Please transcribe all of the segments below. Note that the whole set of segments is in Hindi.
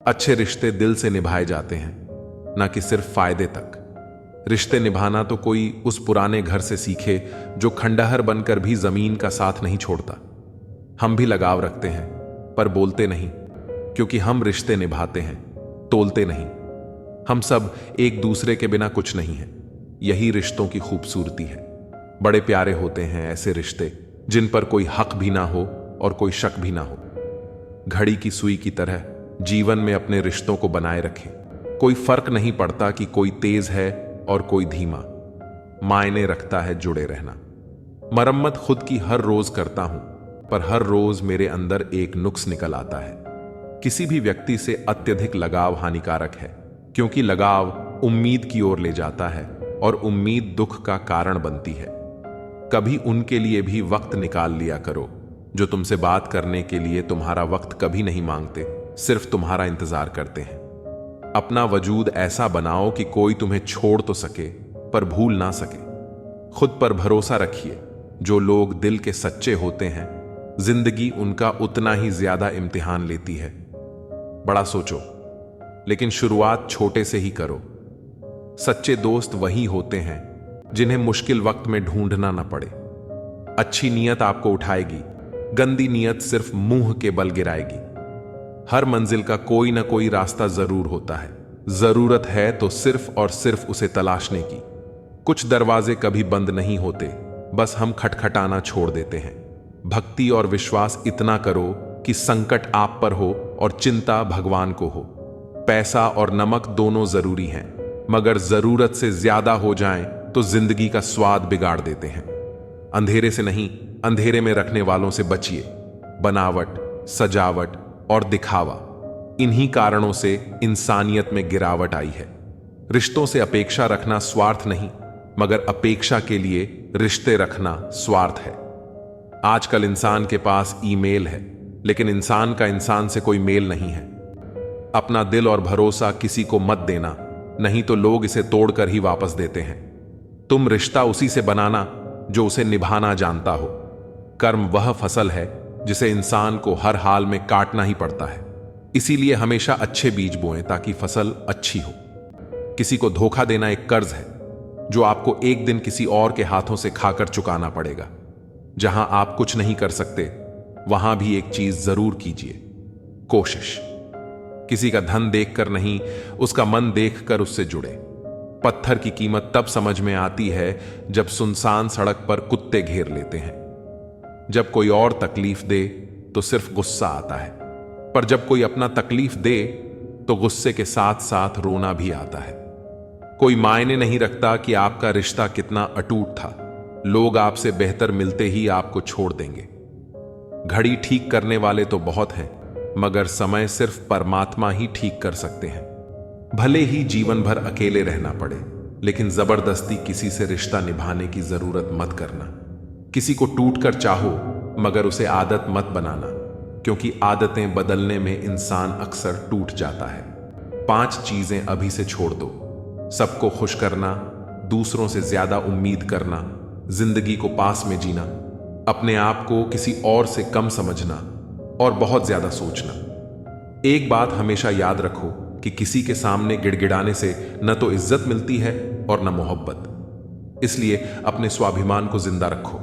अच्छे रिश्ते दिल से निभाए जाते हैं, ना कि सिर्फ फायदे तक। रिश्ते निभाना तो कोई उस पुराने घर से सीखे जो खंडहर बनकर भी जमीन का साथ नहीं छोड़ता। हम भी लगाव रखते हैं, पर बोलते नहीं, क्योंकि हम रिश्ते निभाते हैं, तोलते नहीं। हम सब एक दूसरे के बिना कुछ नहीं है। यही रिश्तों की खूबसूरती है। बड़े प्यारे होते हैं ऐसे रिश्ते जिन पर कोई हक भी ना हो और कोई शक भी ना हो। घड़ी की सुई की तरह जीवन में अपने रिश्तों को बनाए रखें। कोई फर्क नहीं पड़ता कि कोई तेज है और कोई धीमा, मायने रखता है जुड़े रहना। मरम्मत खुद की हर रोज करता हूं, पर हर रोज मेरे अंदर एक नुक्स निकल आता है। किसी भी व्यक्ति से अत्यधिक लगाव हानिकारक है, क्योंकि लगाव उम्मीद की ओर ले जाता है और उम्मीद दुख का कारण बनती है। कभी उनके लिए भी वक्त निकाल लिया करो जो तुमसे बात करने के लिए तुम्हारा वक्त कभी नहीं मांगते, सिर्फ तुम्हारा इंतजार करते हैं। अपना वजूद ऐसा बनाओ कि कोई तुम्हें छोड़ तो सके पर भूल ना सके। खुद पर भरोसा रखिए। जो लोग दिल के सच्चे होते हैं, जिंदगी उनका उतना ही ज्यादा इम्तिहान लेती है। बड़ा सोचो, लेकिन शुरुआत छोटे से ही करो। सच्चे दोस्त वही होते हैं जिन्हें मुश्किल वक्त में ढूंढना ना पड़े। अच्छी नीयत आपको उठाएगी, गंदी नीयत सिर्फ मुंह के बल गिराएगी। हर मंजिल का कोई ना कोई रास्ता जरूर होता है। जरूरत है तो सिर्फ और सिर्फ उसे तलाशने की। कुछ दरवाजे कभी बंद नहीं होते, बस हम खटखटाना छोड़ देते हैं। भक्ति और विश्वास इतना करो कि संकट आप पर हो और चिंता भगवान को हो। पैसा और नमक दोनों जरूरी हैं, मगर जरूरत से ज्यादा हो जाएं तो जिंदगी का स्वाद बिगाड़ देते हैं। अंधेरे से नहीं, अंधेरे में रखने वालों से बचिए। बनावट, सजावट और दिखावा, इन्हीं कारणों से इंसानियत में गिरावट आई है। रिश्तों से अपेक्षा रखना स्वार्थ नहीं, मगर अपेक्षा के लिए रिश्ते रखना स्वार्थ है। आजकल इंसान के पास ईमेल है, लेकिन इंसान का इंसान से कोई मेल नहीं है। अपना दिल और भरोसा किसी को मत देना, नहीं तो लोग इसे तोड़कर ही वापस देते हैं। तुम रिश्ता उसी से बनाना जो उसे निभाना जानता हो। कर्म वह फसल है जिसे इंसान को हर हाल में काटना ही पड़ता है। इसीलिए हमेशा अच्छे बीज बोएं ताकि फसल अच्छी हो। किसी को धोखा देना एक कर्ज है जो आपको एक दिन किसी और के हाथों से खाकर चुकाना पड़ेगा। जहां आप कुछ नहीं कर सकते, वहां भी एक चीज जरूर कीजिए, कोशिश। किसी का धन देखकर नहीं, उसका मन देखकर उससे जुड़े। पत्थर की कीमत तब समझ में आती है जब सुनसान सड़क पर कुत्ते घेर लेते हैं। जब कोई और तकलीफ दे तो सिर्फ गुस्सा आता है, पर जब कोई अपना तकलीफ दे तो गुस्से के साथ साथ रोना भी आता है। कोई मायने नहीं रखता कि आपका रिश्ता कितना अटूट था। लोग आपसे बेहतर मिलते ही आपको छोड़ देंगे। घड़ी ठीक करने वाले तो बहुत हैं, मगर समय सिर्फ परमात्मा ही ठीक कर सकते हैं। भले ही जीवन भर अकेले रहना पड़े, लेकिन जबरदस्ती किसी से रिश्ता निभाने की जरूरत मत करना। किसी को टूट कर चाहो, मगर उसे आदत मत बनाना, क्योंकि आदतें बदलने में इंसान अक्सर टूट जाता है। 5 चीजें अभी से छोड़ दो। सबको खुश करना, दूसरों से ज्यादा उम्मीद करना, जिंदगी को पास में जीना, अपने आप को किसी और से कम समझना और बहुत ज्यादा सोचना। एक बात हमेशा याद रखो कि किसी के सामने गिड़गिड़ाने से न तो इज्जत मिलती है और न मोहब्बत। इसलिए अपने स्वाभिमान को जिंदा रखो।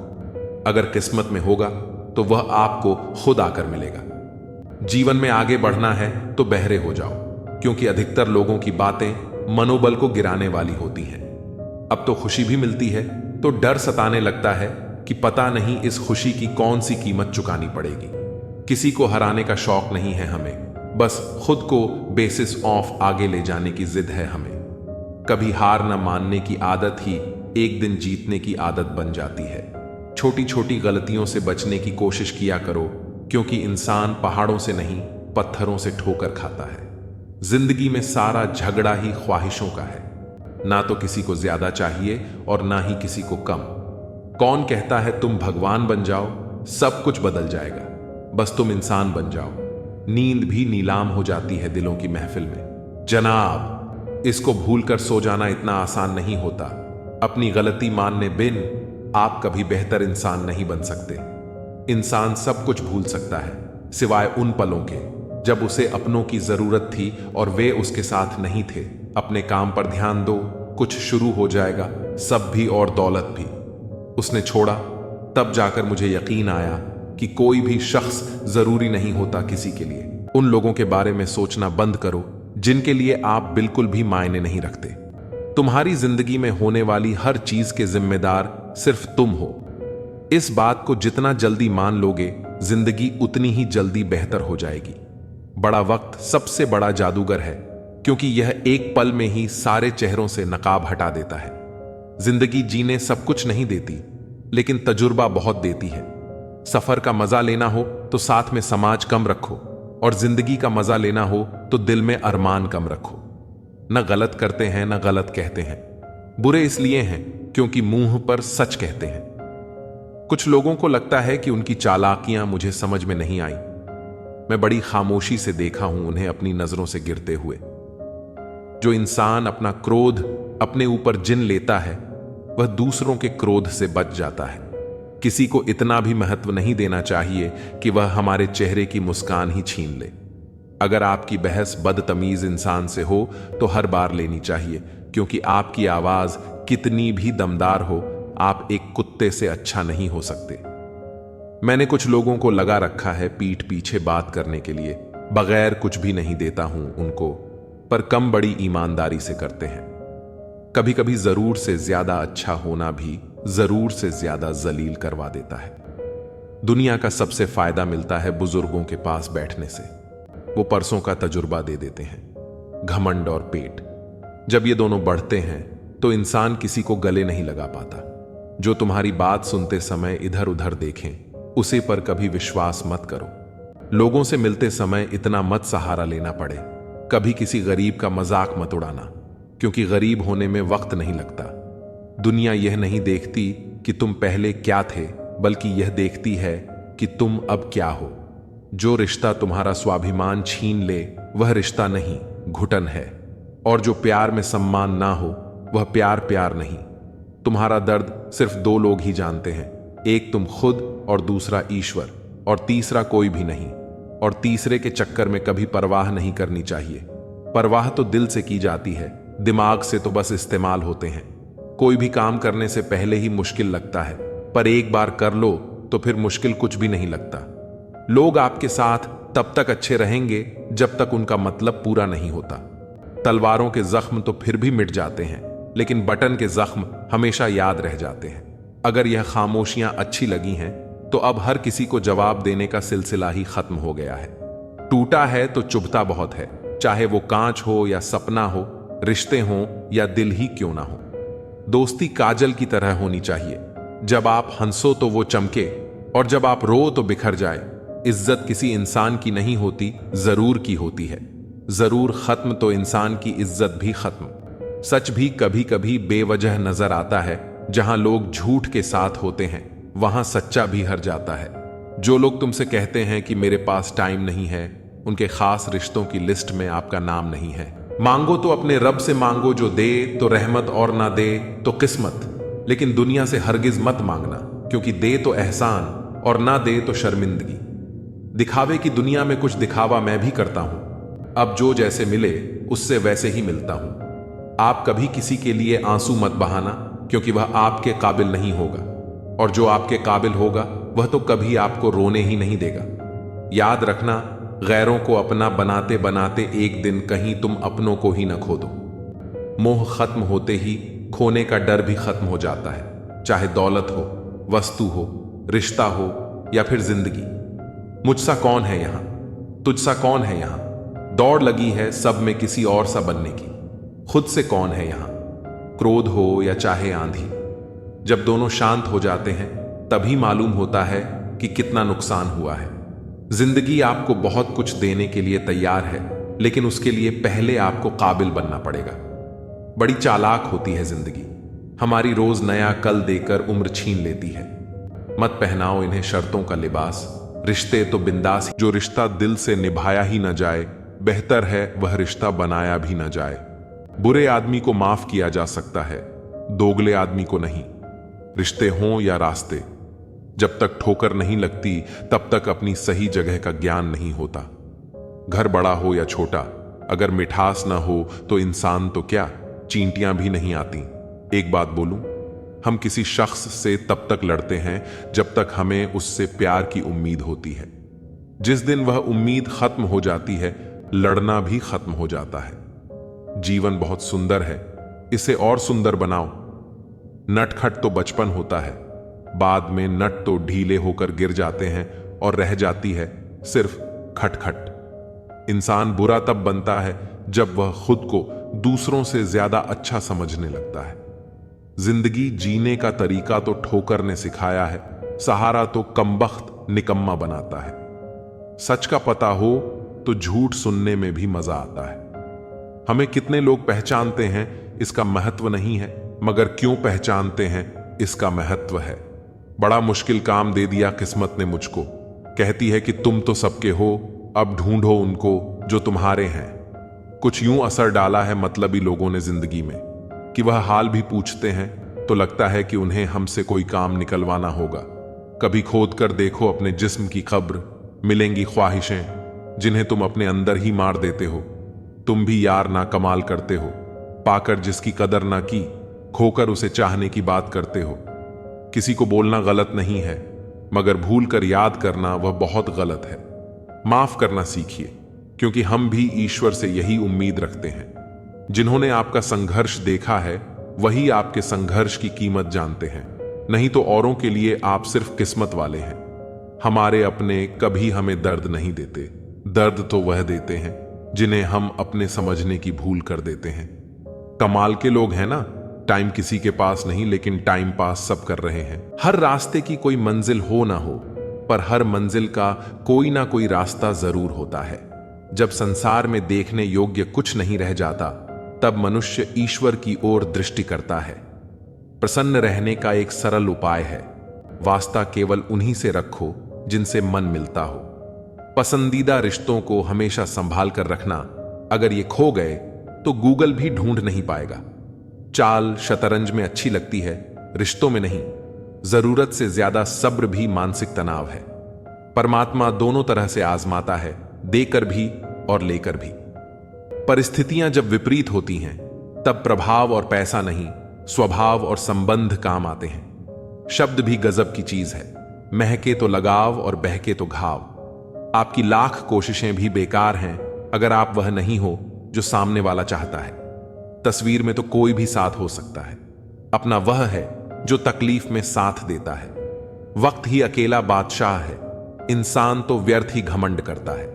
अगर किस्मत में होगा तो वह आपको खुद आकर मिलेगा। जीवन में आगे बढ़ना है तो बहरे हो जाओ, क्योंकि अधिकतर लोगों की बातें मनोबल को गिराने वाली होती हैं। अब तो खुशी भी मिलती है तो डर सताने लगता है कि पता नहीं इस खुशी की कौन सी कीमत चुकानी पड़ेगी। किसी को हराने का शौक नहीं है हमें, बस खुद को बेसिस ऑफ आगे ले जाने की जिद है हमें। कभी हार न मानने की आदत ही एक दिन जीतने की आदत बन जाती है। छोटी छोटी गलतियों से बचने की कोशिश किया करो, क्योंकि इंसान पहाड़ों से नहीं पत्थरों से ठोकर खाता है। जिंदगी में सारा झगड़ा ही ख्वाहिशों का है। ना तो किसी को ज्यादा चाहिए और ना ही किसी को कम। कौन कहता है तुम भगवान बन जाओ, सब कुछ बदल जाएगा। बस तुम इंसान बन जाओ। नींद भी नीलाम हो जाती है दिलों की महफिल में। जनाब, इसको भूलकर सो जाना इतना आसान नहीं होता। अपनी गलती मानने बिन आप कभी बेहतर इंसान नहीं बन सकते। इंसान सब कुछ भूल सकता है, सिवाय उन पलों के जब उसे अपनों की जरूरत थी और वे उसके साथ नहीं थे। अपने काम पर ध्यान दो, कुछ शुरू हो जाएगा, सब भी और दौलत भी। उसने छोड़ा। तब जाकर मुझे यकीन आया कि कोई भी शख्स जरूरी नहीं होता किसी के लिए। उन लोगों के बारे में सोचना बंद करो जिनके लिए आप बिल्कुल भी मायने नहीं रखते। तुम्हारी जिंदगी में होने वाली हर चीज के जिम्मेदार सिर्फ तुम हो। इस बात को जितना जल्दी मान लोगे, जिंदगी उतनी ही जल्दी बेहतर हो जाएगी। बड़ा वक्त सबसे बड़ा जादूगर है, क्योंकि यह एक पल में ही सारे चेहरों से नकाब हटा देता है। जिंदगी जीने सब कुछ नहीं देती, लेकिन तजुर्बा बहुत देती है। सफर का मजा लेना हो तो साथ में समाज कम रखो, और जिंदगी का मजा लेना हो तो दिल में अरमान कम रखो। न गलत करते हैं न गलत कहते हैं। बुरे इसलिए हैं क्योंकि मुंह पर सच कहते हैं। कुछ लोगों को लगता है कि उनकी चालाकियां मुझे समझ में नहीं आई। मैं बड़ी खामोशी से देखा हूं उन्हें अपनी नजरों से गिरते हुए। जो इंसान अपना क्रोध अपने ऊपर जिन लेता है, वह दूसरों के क्रोध से बच जाता है। किसी को इतना भी महत्व नहीं देना चाहिए कि वह हमारे चेहरे की मुस्कान ही छीन ले। अगर आपकी बहस बदतमीज इंसान से हो तो हर बार लेनी चाहिए, क्योंकि आपकी आवाज कितनी भी दमदार हो, आप एक कुत्ते से अच्छा नहीं हो सकते। मैंने कुछ लोगों को लगा रखा है पीठ पीछे बात करने के लिए। बगैर कुछ भी नहीं देता हूं उनको, पर कम बड़ी ईमानदारी से करते हैं। कभी कभी जरूर से ज्यादा अच्छा होना भी जरूर से ज्यादा जलील करवा देता है। दुनिया का सबसे फायदा मिलता है बुजुर्गों के पास बैठने से। वो परसों का तजुर्बा दे देते हैं। घमंड और पेट, जब ये दोनों बढ़ते हैं तो इंसान किसी को गले नहीं लगा पाता। जो तुम्हारी बात सुनते समय इधर उधर देखें, उसे पर कभी विश्वास मत करो। लोगों से मिलते समय इतना मत सहारा लेना पड़े। कभी किसी गरीब का मजाक मत उड़ाना, क्योंकि गरीब होने में वक्त नहीं लगता। दुनिया यह नहीं देखती कि तुम पहले क्या थे, बल्कि यह देखती है कि तुम अब क्या हो। जो रिश्ता तुम्हारा स्वाभिमान छीन ले, वह रिश्ता नहीं, घुटन है। और जो प्यार में सम्मान ना हो, वह प्यार प्यार नहीं। तुम्हारा दर्द सिर्फ दो लोग ही जानते हैं, एक तुम खुद और दूसरा ईश्वर, और तीसरा कोई भी नहीं। और तीसरे के चक्कर में कभी परवाह नहीं करनी चाहिए। परवाह तो दिल से की जाती है, दिमाग से तो बस इस्तेमाल होते हैं। कोई भी काम करने से पहले ही मुश्किल लगता है, पर एक बार कर लो तो फिर मुश्किल कुछ भी नहीं लगता। लोग आपके साथ तब तक अच्छे रहेंगे जब तक उनका मतलब पूरा नहीं होता। तलवारों के जख्म तो फिर भी मिट जाते हैं, लेकिन बटन के जख्म हमेशा याद रह जाते हैं। अगर यह खामोशियां अच्छी लगी हैं, तो अब हर किसी को जवाब देने का सिलसिला ही खत्म हो गया है। टूटा है तो चुभता बहुत है, चाहे वो कांच हो या सपना हो, रिश्ते हों या दिल ही क्यों ना हो। दोस्ती काजल की तरह होनी चाहिए। जब आप हंसो तो वो चमके, और जब आप रो तो बिखर जाए। इज्जत किसी इंसान की नहीं होती, जरूर की होती है। जरूर खत्म तो इंसान की इज्जत भी खत्म। सच भी कभी कभी बेवजह नजर आता है। जहां लोग झूठ के साथ होते हैं, वहां सच्चा भी हर जाता है। जो लोग तुमसे कहते हैं कि मेरे पास टाइम नहीं है, उनके खास रिश्तों की लिस्ट में आपका नाम नहीं है। मांगो तो अपने रब से मांगो, जो दे तो रहमत और ना दे तो किस्मत। लेकिन दुनिया से हरगिज मत मांगना, क्योंकि दे तो एहसान और ना दे तो शर्मिंदगी। दिखावे की दुनिया में कुछ दिखावा मैं भी करता हूं। अब जो जैसे मिले उससे वैसे ही मिलता हूं। आप कभी किसी के लिए आंसू मत बहाना, क्योंकि वह आपके काबिल नहीं होगा, और जो आपके काबिल होगा वह तो कभी आपको रोने ही नहीं देगा। याद रखना, गैरों को अपना बनाते बनाते एक दिन कहीं तुम अपनों को ही न खो दो। मोह खत्म होते ही खोने का डर भी खत्म हो जाता है, चाहे दौलत हो, वस्तु हो, रिश्ता हो या फिर जिंदगी। मुझसा कौन है यहां, तुझसा कौन है यहां। दौड़ लगी है सब में किसी और सा बनने की। खुद से कौन है यहां, क्रोध हो या चाहे आंधी। जब दोनों शांत हो जाते हैं, तभी मालूम होता है कि कितना नुकसान हुआ है। जिंदगी आपको बहुत कुछ देने के लिए तैयार है, लेकिन उसके लिए पहले आपको काबिल बनना पड़ेगा। बड़ी चालाक होती है जिंदगी, हमारी रोज नया कल देकर उम्र छीन लेती है। मत पहनाओ इन्हें शर्तों का लिबास। रिश्ते तो बिंदास, जो रिश्ता दिल से निभाया ही न जाए, बेहतर है वह रिश्ता बनाया भी न जाए। बुरे आदमी को माफ किया जा सकता है, दोगले आदमी को नहीं। रिश्ते हों या रास्ते, जब तक ठोकर नहीं लगती तब तक अपनी सही जगह का ज्ञान नहीं होता। घर बड़ा हो या छोटा, अगर मिठास ना हो तो इंसान तो क्या, चींटियां भी नहीं आती। एक बात बोलूं, हम किसी शख्स से तब तक लड़ते हैं जब तक हमें उससे प्यार की उम्मीद होती है। जिस दिन वह उम्मीद खत्म हो जाती है, लड़ना भी खत्म हो जाता है। जीवन बहुत सुंदर है, इसे और सुंदर बनाओ। नटखट तो बचपन होता है, बाद में नट तो ढीले होकर गिर जाते हैं और रह जाती है सिर्फ खटखट। इंसान बुरा तब बनता है जब वह खुद को दूसरों से ज्यादा अच्छा समझने लगता है। जिंदगी जीने का तरीका तो ठोकर ने सिखाया है, सहारा तो कमबख्त निकम्मा बनाता है। सच का पता हो तो झूठ सुनने में भी मजा आता है। हमें कितने लोग पहचानते हैं इसका महत्व नहीं है, मगर क्यों पहचानते हैं इसका महत्व है। बड़ा मुश्किल काम दे दिया किस्मत ने मुझको, कहती है कि तुम तो सबके हो, अब ढूंढो उनको जो तुम्हारे हैं। कुछ यूं असर डाला है मतलबी लोगों ने जिंदगी में कि वह हाल भी पूछते हैं तो लगता है कि उन्हें हमसे कोई काम निकलवाना होगा। कभी खोद कर देखो अपने जिस्म की कब्र, मिलेंगी ख्वाहिशें जिन्हें तुम अपने अंदर ही मार देते हो। तुम भी यार ना कमाल करते हो, पाकर जिसकी कदर ना की, खोकर उसे चाहने की बात करते हो। किसी को बोलना गलत नहीं है, मगर भूल कर याद करना वह बहुत गलत है। माफ करना सीखिए, क्योंकि हम भी ईश्वर से यही उम्मीद रखते हैं। जिन्होंने आपका संघर्ष देखा है वही आपके संघर्ष की कीमत जानते हैं, नहीं तो औरों के लिए आप सिर्फ किस्मत वाले हैं। हमारे अपने कभी हमें दर्द नहीं देते, दर्द तो वह देते हैं जिन्हें हम अपने समझने की भूल कर देते हैं। कमाल के लोग हैं ना, टाइम किसी के पास नहीं, लेकिन टाइम पास सब कर रहे हैं। हर रास्ते की कोई मंजिल हो ना हो, पर हर मंजिल का कोई ना कोई रास्ता जरूर होता है। जब संसार में देखने योग्य कुछ नहीं रह जाता, तब मनुष्य ईश्वर की ओर दृष्टि करता है। प्रसन्न रहने का एक सरल उपाय है, वास्ता केवल उन्हीं से रखो जिनसे मन मिलता हो। पसंदीदा रिश्तों को हमेशा संभाल कर रखना, अगर ये खो गए तो गूगल भी ढूंढ नहीं पाएगा। चाल शतरंज में अच्छी लगती है, रिश्तों में नहीं। जरूरत से ज्यादा सब्र भी मानसिक तनाव है। परमात्मा दोनों तरह से आजमाता है, देकर भी और लेकर भी। परिस्थितियां जब विपरीत होती हैं, तब प्रभाव और पैसा नहीं, स्वभाव और संबंध काम आते हैं। शब्द भी गजब की चीज है, महके तो लगाव और बहके तो घाव। आपकी लाख कोशिशें भी बेकार हैं अगर आप वह नहीं हो जो सामने वाला चाहता है। तस्वीर में तो कोई भी साथ हो सकता है, अपना वह है जो तकलीफ में साथ देता है। वक्त ही अकेला बादशाह है, इंसान तो व्यर्थ ही घमंड करता है।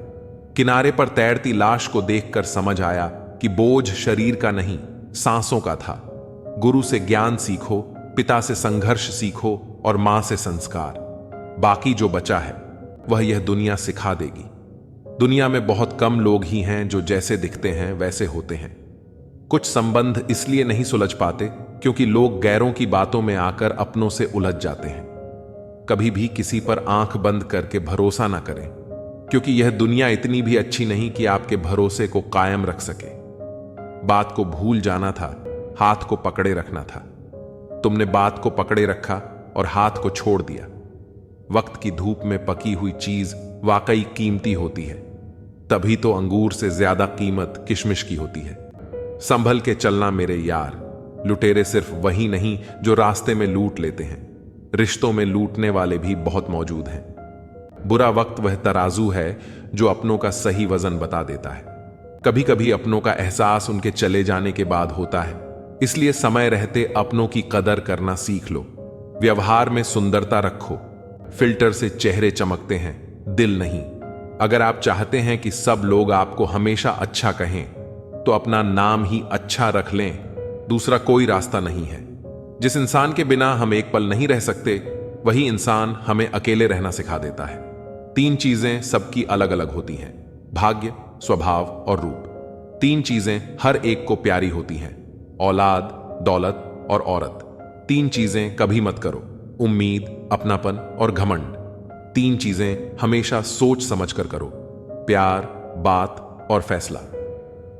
किनारे पर तैरती लाश को देखकर समझ आया कि बोझ शरीर का नहीं, सांसों का था। गुरु से ज्ञान सीखो, पिता से संघर्ष सीखो और मां से संस्कार। बाकी जो बचा है वह यह दुनिया सिखा देगी। दुनिया में बहुत कम लोग ही हैं जो जैसे दिखते हैं वैसे होते हैं। कुछ संबंध इसलिए नहीं सुलझ पाते क्योंकि लोग गैरों की बातों में आकर अपनों से उलझ जाते हैं। कभी भी किसी पर आंख बंद करके भरोसा ना करें, क्योंकि यह दुनिया इतनी भी अच्छी नहीं कि आपके भरोसे को कायम रख सके। बात को भूल जाना था, हाथ को पकड़े रखना था। तुमने बात को पकड़े रखा और हाथ को छोड़ दिया। वक्त की धूप में पकी हुई चीज वाकई कीमती होती है, तभी तो अंगूर से ज्यादा कीमत किशमिश की होती है। संभल के चलना मेरे यार, लुटेरे सिर्फ वही नहीं जो रास्ते में लूट लेते हैं, रिश्तों में लूटने वाले भी बहुत मौजूद हैं। बुरा वक्त वह तराजू है जो अपनों का सही वजन बता देता है। कभी कभी अपनों का एहसास उनके चले जाने के बाद होता है, इसलिए समय रहते अपनों की कदर करना सीख लो। व्यवहार में सुंदरता रखो, फिल्टर से चेहरे चमकते हैं, दिल नहीं। अगर आप चाहते हैं कि सब लोग आपको हमेशा अच्छा कहें, तो अपना नाम ही अच्छा रख लें, दूसरा कोई रास्ता नहीं है। जिस इंसान के बिना हम एक पल नहीं रह सकते, वही इंसान हमें अकेले रहना सिखा देता है। 3 चीजें सबकी अलग अलग होती हैं, भाग्य, स्वभाव और रूप। 3 चीजें हर एक को प्यारी होती हैं, औलाद, दौलत और औरत। 3 चीजें कभी मत करो, उम्मीद, अपनापन और घमंड। 3 चीजें हमेशा सोच समझ कर करो, प्यार, बात और फैसला।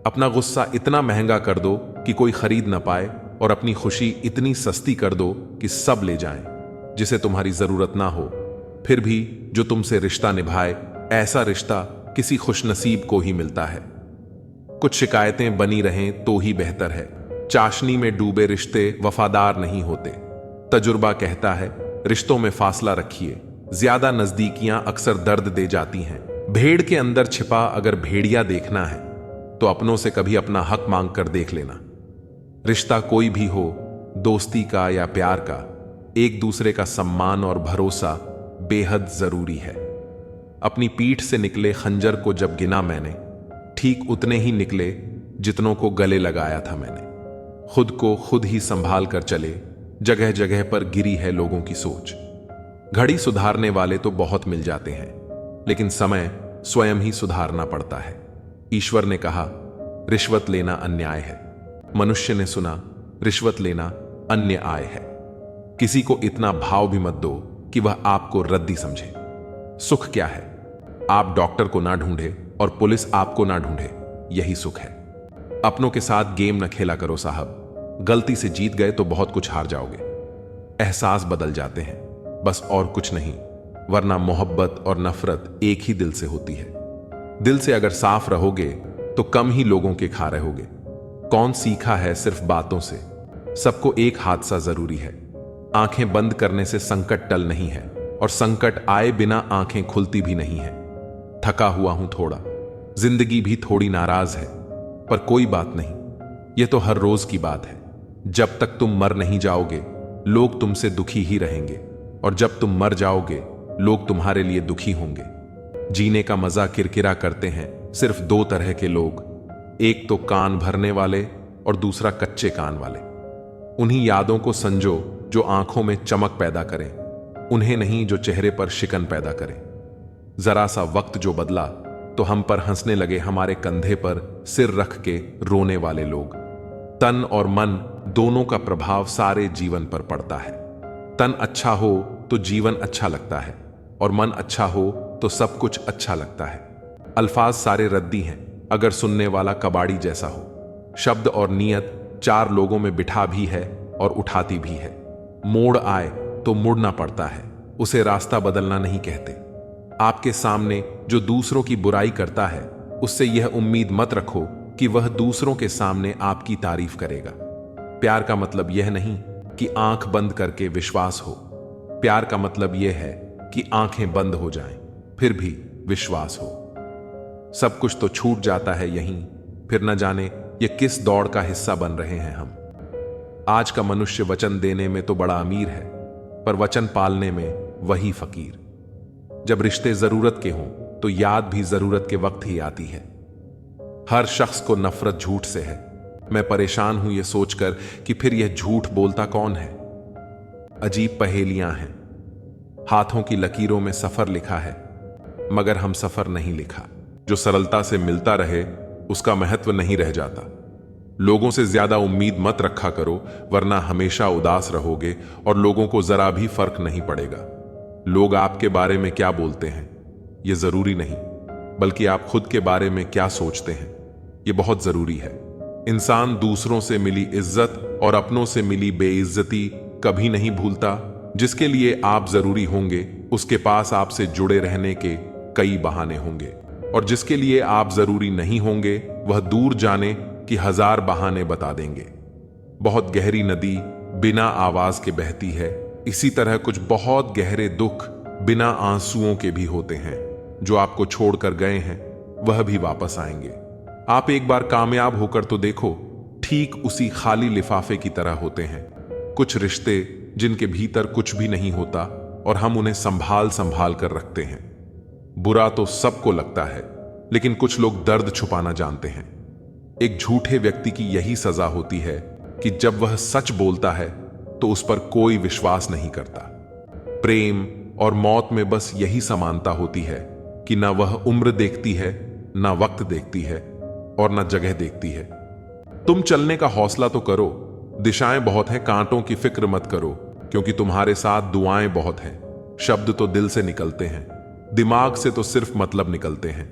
अपना गुस्सा इतना महंगा कर दो कि कोई खरीद ना पाए, और अपनी खुशी इतनी सस्ती कर दो कि सब ले जाएं, जिसे तुम्हारी जरूरत ना हो। फिर भी जो तुमसे रिश्ता निभाए, ऐसा रिश्ता किसी खुशनसीब को ही मिलता है। कुछ शिकायतें बनी रहें तो ही बेहतर है। चाशनी में डूबे रिश्ते वफादार नहीं होते। तजुर्बा कहता है रिश्तों में फासला रखिए, ज्यादा नजदीकियां अक्सर दर्द दे जाती हैं। भेड़ के अंदर छिपा अगर भेड़िया देखना है तो अपनों से कभी अपना हक मांग कर देख लेना। रिश्ता कोई भी हो, दोस्ती का या प्यार का, एक दूसरे का सम्मान और भरोसा बेहद जरूरी है। अपनी पीठ से निकले खंजर को जब गिना मैंने, ठीक उतने ही निकले जितनों को गले लगाया था मैंने। खुद को खुद ही संभाल कर चले, जगह जगह पर गिरी है लोगों की सोच। घड़ी सुधारने वाले तो बहुत मिल जाते हैं, लेकिन समय स्वयं ही सुधारना पड़ता है। ईश्वर ने कहा रिश्वत लेना अन्याय है। मनुष्य ने सुना रिश्वत लेना अन्य आय है। किसी को इतना भाव भी मत दो कि वह आपको रद्दी समझे। सुख क्या है? आप डॉक्टर को ना ढूंढे और पुलिस आपको ना ढूंढे, यही सुख है। अपनों के साथ गेम न खेला करो साहब। गलती से जीत गए तो बहुत कुछ हार जाओगे। एहसास बदल जाते हैं, बस और कुछ नहीं, वरना मोहब्बत और नफरत एक ही दिल से होती है। दिल से अगर साफ रहोगे तो कम ही लोगों के खा रहोगे। कौन सीखा है सिर्फ बातों से? सबको एक हादसा जरूरी है। आंखें बंद करने से संकट टल नहीं है, और संकट आए बिना आंखें खुलती भी नहीं है। थका हुआ हूं थोड़ा, जिंदगी भी थोड़ी नाराज है, पर कोई बात नहीं, यह तो हर रोज की बात है। जब तक तुम मर नहीं जाओगे लोग तुमसे दुखी ही रहेंगे, और जब तुम मर जाओगे लोग तुम्हारे लिए दुखी होंगे। जीने का मजा किरकिरा करते हैं सिर्फ दो तरह के लोग, एक तो कान भरने वाले और दूसरा कच्चे कान वाले। उन्हीं यादों को संजो जो आंखों में चमक पैदा करें, उन्हें नहीं जो चेहरे पर शिकन पैदा करें। जरा सा वक्त जो बदला तो हम पर हंसने लगे हमारे कंधे पर सिर रख के रोने वाले लोग। तन और मन दोनों का प्रभाव सारे जीवन पर पड़ता है। तन अच्छा हो तो जीवन अच्छा लगता है, और मन अच्छा हो तो सब कुछ अच्छा लगता है। अल्फाज सारे रद्दी हैं अगर सुनने वाला कबाड़ी जैसा हो। शब्द और नियत चार लोगों में बिठा भी है और उठाती भी है। मोड़ आए तो मुड़ना पड़ता है, उसे रास्ता बदलना नहीं कहते। आपके सामने जो दूसरों की बुराई करता है, उससे यह उम्मीद मत रखो कि वह दूसरों के सामने आपकी तारीफ करेगा। प्यार का मतलब यह नहीं कि आंख बंद करके विश्वास हो। प्यार का मतलब यह है कि आंखें बंद हो जाएं, फिर भी विश्वास हो। सब कुछ तो छूट जाता है यहीं, फिर न जाने ये किस दौड़ का हिस्सा बन रहे हैं हम। आज का मनुष्य वचन देने में तो बड़ा अमीर है, पर वचन पालने में वही फकीर। जब रिश्ते जरूरत के हों तो याद भी जरूरत के वक्त ही आती है। हर शख्स को नफरत झूठ से है। मैं परेशान हूं ये सोचकर कि फिर यह झूठ बोलता कौन है। अजीब पहेलियां हैं। हाथों की लकीरों में सफर लिखा है, मगर हम सफर नहीं लिखा। जो सरलता से मिलता रहे उसका महत्व नहीं रह जाता। लोगों से ज्यादा उम्मीद मत रखा करो, वरना हमेशा उदास रहोगे और लोगों को जरा भी फर्क नहीं पड़ेगा। लोग आपके बारे में क्या बोलते हैं यह जरूरी नहीं, बल्कि आप खुद के बारे में क्या सोचते हैं यह बहुत जरूरी है। इंसान दूसरों से मिली इज्जत और अपनों से मिली बेइज्जती कभी नहीं भूलता। जिसके लिए आप जरूरी होंगे उसके पास आपसे जुड़े रहने के कई बहाने होंगे, और जिसके लिए आप जरूरी नहीं होंगे वह दूर जाने की हजार बहाने बता देंगे। बहुत गहरी नदी बिना आवाज के बहती है, इसी तरह कुछ बहुत गहरे दुख बिना आंसुओं के भी होते हैं। जो आपको छोड़कर गए हैं वह भी वापस आएंगे। आप एक बार कामयाब होकर तो देखो, ठीक उसी खाली लिफाफे की तरह होते हैं कुछ रिश्ते जिनके भीतर कुछ भी नहीं होता और हम उन्हें संभाल संभाल कर रखते हैं। बुरा तो सबको लगता है, लेकिन कुछ लोग दर्द छुपाना जानते हैं। एक झूठे व्यक्ति की यही सजा होती है कि जब वह सच बोलता है तो उस पर कोई विश्वास नहीं करता। प्रेम और मौत में बस यही समानता होती है कि ना वह उम्र देखती है, ना वक्त देखती है, और ना जगह देखती है। तुम चलने का हौसला तो करो, दिशाएं बहुत हैं, कांटों की फिक्र मत करो, क्योंकि तुम्हारे साथ दुआएं बहुत हैं। शब्द तो दिल से निकलते हैं, दिमाग से तो सिर्फ मतलब निकलते हैं।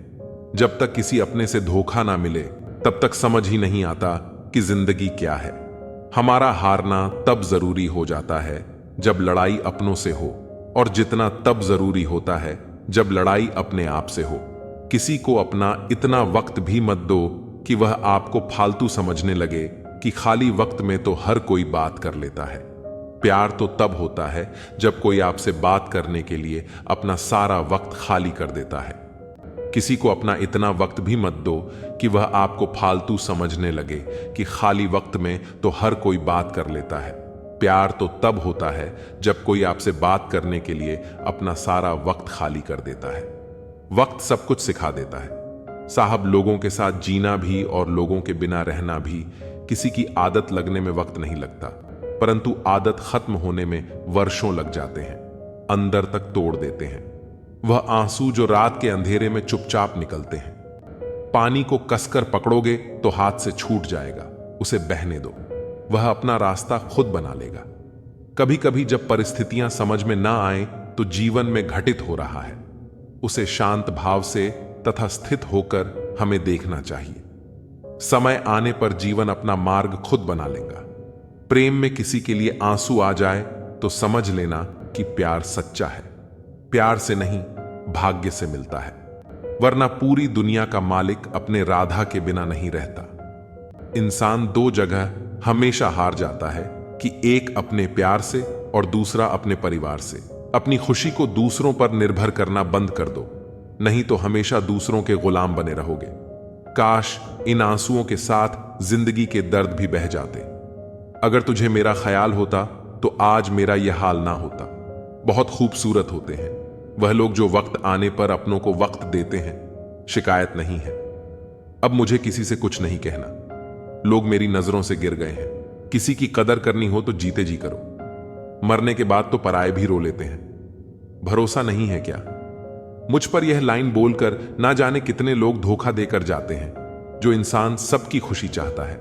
जब तक किसी अपने से धोखा ना मिले तब तक समझ ही नहीं आता कि जिंदगी क्या है। हमारा हारना तब जरूरी हो जाता है जब लड़ाई अपनों से हो, और जितना तब जरूरी होता है जब लड़ाई अपने आप से हो। किसी को अपना इतना वक्त भी मत दो कि वह आपको फालतू समझने लगे कि खाली वक्त में तो हर कोई बात कर लेता है। प्यार तो तब होता है जब कोई आपसे बात करने के लिए अपना सारा वक्त खाली कर देता है। किसी को अपना इतना वक्त भी मत दो कि वह आपको फालतू समझने लगे कि खाली वक्त में तो हर कोई बात कर लेता है। प्यार तो तब होता है जब कोई आपसे बात करने के लिए अपना सारा वक्त खाली कर देता है। वक्त सब कुछ सिखा देता है साहब। लोगों के साथ जीना भी और लोगों के बिना रहना भी। किसी की आदत लगने में वक्त नहीं लगता, परंतु आदत खत्म होने में वर्षों लग जाते हैं, अंदर तक तोड़ देते हैं। वह आंसू जो रात के अंधेरे में चुपचाप निकलते हैं। पानी को कसकर पकड़ोगे तो हाथ से छूट जाएगा, उसे बहने दो, वह अपना रास्ता खुद बना लेगा। कभी कभी जब परिस्थितियां समझ में ना आए तो जीवन में घटित हो रहा है, उसे शांत भाव से तथा स्थित होकर हमें देखना चाहिए। समय आने पर जीवन अपना मार्ग खुद बना लेगा। प्रेम में किसी के लिए आंसू आ जाए तो समझ लेना कि प्यार सच्चा है। प्यार से नहीं, भाग्य से मिलता है, वरना पूरी दुनिया का मालिक अपने राधा के बिना नहीं रहता। इंसान दो जगह हमेशा हार जाता है कि एक अपने प्यार से और दूसरा अपने परिवार से। अपनी खुशी को दूसरों पर निर्भर करना बंद कर दो, नहीं तो हमेशा दूसरों के गुलाम बने रहोगे। काश इन आंसुओं के साथ जिंदगी के दर्द भी बह जाते। अगर तुझे मेरा ख्याल होता तो आज मेरा यह हाल ना होता। बहुत खूबसूरत होते हैं वह लोग जो वक्त आने पर अपनों को वक्त देते हैं। शिकायत नहीं है, अब मुझे किसी से कुछ नहीं कहना। लोग मेरी नजरों से गिर गए हैं। किसी की कदर करनी हो तो जीते जी करो, मरने के बाद तो पराये भी रो लेते हैं। भरोसा नहीं है क्या? मुझ पर यह लाइन बोलकर ना जाने कितने लोग धोखा देकर जाते हैं। जो इंसान सबकी खुशी चाहता है,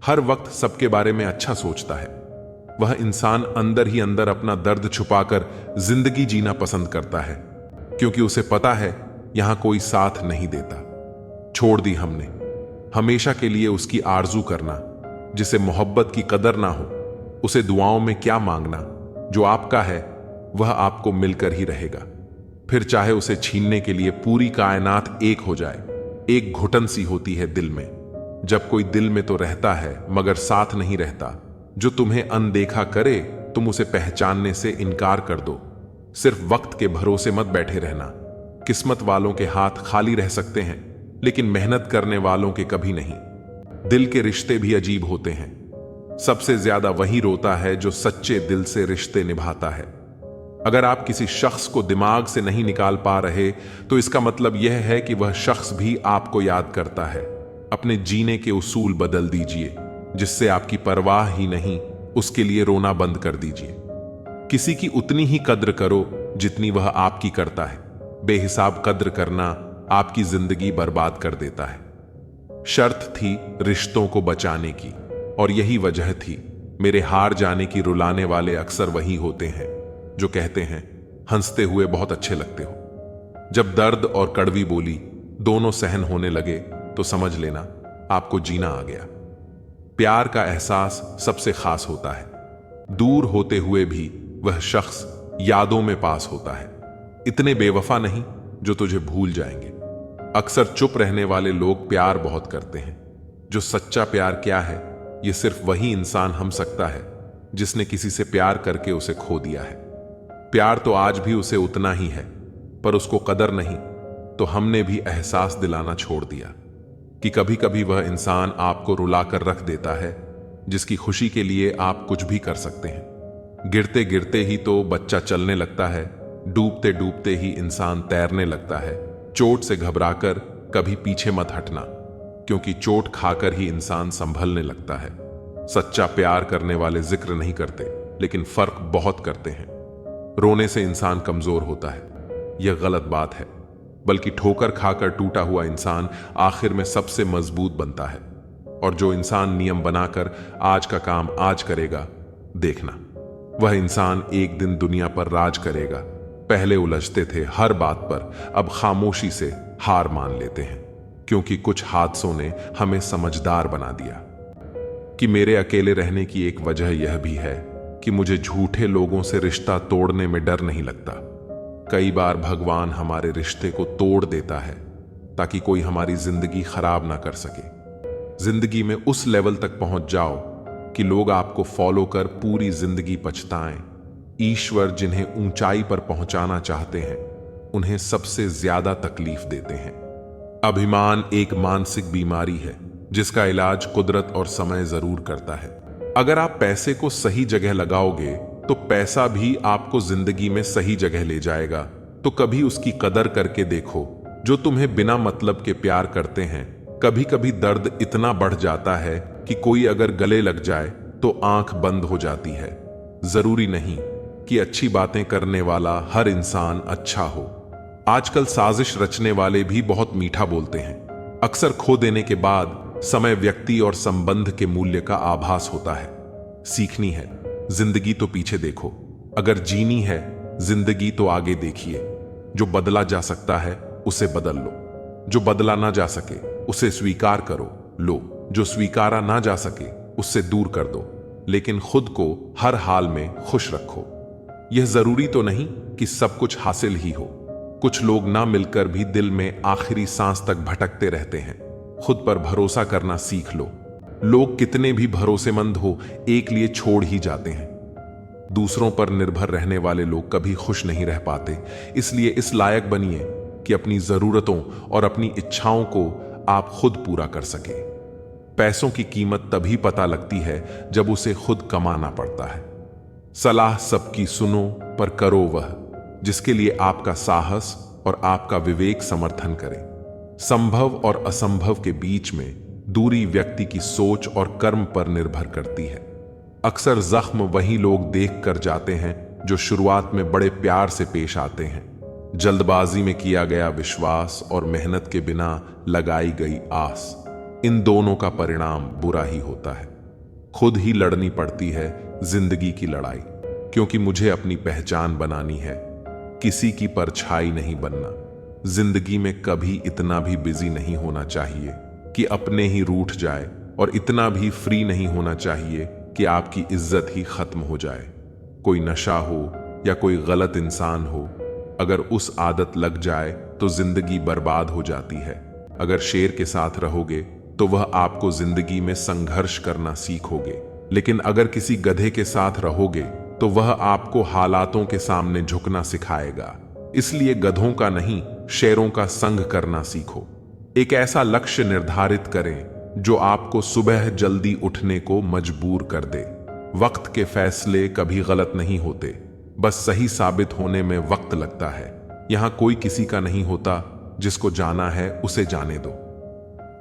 हर वक्त सबके बारे में अच्छा सोचता है, वह इंसान अंदर ही अंदर अपना दर्द छुपाकर जिंदगी जीना पसंद करता है, क्योंकि उसे पता है यहां कोई साथ नहीं देता। छोड़ दी हमने हमेशा के लिए उसकी आरजू करना। जिसे मोहब्बत की कदर ना हो उसे दुआओं में क्या मांगना। जो आपका है वह आपको मिलकर ही रहेगा, फिर चाहे उसे छीनने के लिए पूरी कायनात एक हो जाए। एक घुटन सी होती है दिल में, जब कोई दिल में तो रहता है मगर साथ नहीं रहता। जो तुम्हें अनदेखा करे तुम उसे पहचानने से इनकार कर दो। सिर्फ वक्त के भरोसे मत बैठे रहना। किस्मत वालों के हाथ खाली रह सकते हैं, लेकिन मेहनत करने वालों के कभी नहीं। दिल के रिश्ते भी अजीब होते हैं। सबसे ज्यादा वही रोता है जो सच्चे दिल से रिश्ते निभाता है। अगर आप किसी शख्स को दिमाग से नहीं निकाल पा रहे तो इसका मतलब यह है कि वह शख्स भी आपको याद करता है। अपने जीने के उसूल बदल दीजिए। जिससे आपकी परवाह ही नहीं, उसके लिए रोना बंद कर दीजिए। किसी की उतनी ही कद्र करो जितनी वह आपकी करता है। बेहिसाब कद्र करना आपकी जिंदगी बर्बाद कर देता है। शर्त थी रिश्तों को बचाने की, और यही वजह थी मेरे हार जाने की। रुलाने वाले अक्सर वही होते हैं जो कहते हैं हंसते हुए बहुत अच्छे लगते हो। जब दर्द और कड़वी बोली दोनों सहन होने लगे तो समझ लेना आपको जीना आ गया। प्यार का एहसास सबसे खास होता है। दूर होते हुए भी वह शख्स यादों में पास होता है। इतने बेवफा नहीं जो तुझे भूल जाएंगे। अक्सर चुप रहने वाले लोग प्यार बहुत करते हैं। जो सच्चा प्यार क्या है यह सिर्फ वही इंसान हम सकता है जिसने किसी से प्यार करके उसे खो दिया है। प्यार तो आज भी उसे उतना ही है, पर उसको कदर नहीं, तो हमने भी एहसास दिलाना छोड़ दिया कि कभी कभी वह इंसान आपको रुलाकर रख देता है जिसकी खुशी के लिए आप कुछ भी कर सकते हैं। गिरते गिरते ही तो बच्चा चलने लगता है, डूबते डूबते ही इंसान तैरने लगता है। चोट से घबराकर कभी पीछे मत हटना, क्योंकि चोट खाकर ही इंसान संभलने लगता है। सच्चा प्यार करने वाले जिक्र नहीं करते, लेकिन फर्क बहुत करते हैं। रोने से इंसान कमजोर होता है, यह गलत बात है, बल्कि ठोकर खाकर टूटा हुआ इंसान आखिर में सबसे मजबूत बनता है। और जो इंसान नियम बनाकर आज का काम आज करेगा, देखना वह इंसान एक दिन दुनिया पर राज करेगा। पहले उलझते थे हर बात पर, अब खामोशी से हार मान लेते हैं, क्योंकि कुछ हादसों ने हमें समझदार बना दिया। कि मेरे अकेले रहने की एक वजह यह भी है कि मुझे झूठे लोगों से रिश्ता तोड़ने में डर नहीं लगता। कई बार भगवान हमारे रिश्ते को तोड़ देता है ताकि कोई हमारी जिंदगी खराब ना कर सके। जिंदगी में उस लेवल तक पहुंच जाओ कि लोग आपको फॉलो कर पूरी जिंदगी पछताएं। ईश्वर जिन्हें ऊंचाई पर पहुंचाना चाहते हैं उन्हें सबसे ज्यादा तकलीफ देते हैं। अभिमान एक मानसिक बीमारी है जिसका इलाज कुदरत और समय जरूर करता है। अगर आप पैसे को सही जगह लगाओगे तो पैसा भी आपको जिंदगी में सही जगह ले जाएगा। तो कभी उसकी कदर करके देखो जो तुम्हें बिना मतलब के प्यार करते हैं। कभी कभी दर्द इतना बढ़ जाता है कि कोई अगर गले लग जाए तो आंख बंद हो जाती है। जरूरी नहीं कि अच्छी बातें करने वाला हर इंसान अच्छा हो। आजकल साजिश रचने वाले भी बहुत मीठा बोलते हैं। अक्सर खो देने के बाद समय व्यक्ति और संबंध के मूल्य का आभास होता है। सीखनी है जिंदगी तो पीछे देखो, अगर जीनी है जिंदगी तो आगे देखिए। जो बदला जा सकता है उसे बदल लो, जो बदला ना जा सके उसे स्वीकार करो लो, जो स्वीकारा ना जा सके उससे दूर कर दो, लेकिन खुद को हर हाल में खुश रखो। यह जरूरी तो नहीं कि सब कुछ हासिल ही हो। कुछ लोग ना मिलकर भी दिल में आखिरी सांस तक भटकते रहते हैं। खुद पर भरोसा करना सीख लो। लोग कितने भी भरोसेमंद हो एक लिए छोड़ ही जाते हैं। दूसरों पर निर्भर रहने वाले लोग कभी खुश नहीं रह पाते। इसलिए इस लायक बनिए कि अपनी जरूरतों और अपनी इच्छाओं को आप खुद पूरा कर सके। पैसों की कीमत तभी पता लगती है जब उसे खुद कमाना पड़ता है। सलाह सबकी सुनो पर करो वह जिसके लिए आपका साहस और आपका विवेक समर्थन करे। संभव और असंभव के बीच में दूरी व्यक्ति की सोच और कर्म पर निर्भर करती है। अक्सर जख्म वही लोग देख कर जाते हैं जो शुरुआत में बड़े प्यार से पेश आते हैं। जल्दबाजी में किया गया विश्वास और मेहनत के बिना लगाई गई आस, इन दोनों का परिणाम बुरा ही होता है। खुद ही लड़नी पड़ती है जिंदगी की लड़ाई, क्योंकि मुझे अपनी पहचान बनानी है, किसी की परछाई नहीं बनना। जिंदगी में कभी इतना भी बिजी नहीं होना चाहिए कि अपने ही रूठ जाए, और इतना भी फ्री नहीं होना चाहिए कि आपकी इज्जत ही खत्म हो जाए। कोई नशा हो या कोई गलत इंसान हो, अगर उस आदत लग जाए तो जिंदगी बर्बाद हो जाती है। अगर शेर के साथ रहोगे तो वह आपको जिंदगी में संघर्ष करना सीखोगे, लेकिन अगर किसी गधे के साथ रहोगे तो वह आपको हालातों के सामने झुकना सिखाएगा। इसलिए गधों का नहीं, शेरों का संग करना सीखो। एक ऐसा लक्ष्य निर्धारित करें जो आपको सुबह जल्दी उठने को मजबूर कर दे। वक्त के फैसले कभी गलत नहीं होते, बस सही साबित होने में वक्त लगता है। यहां कोई किसी का नहीं होता, जिसको जाना है उसे जाने दो।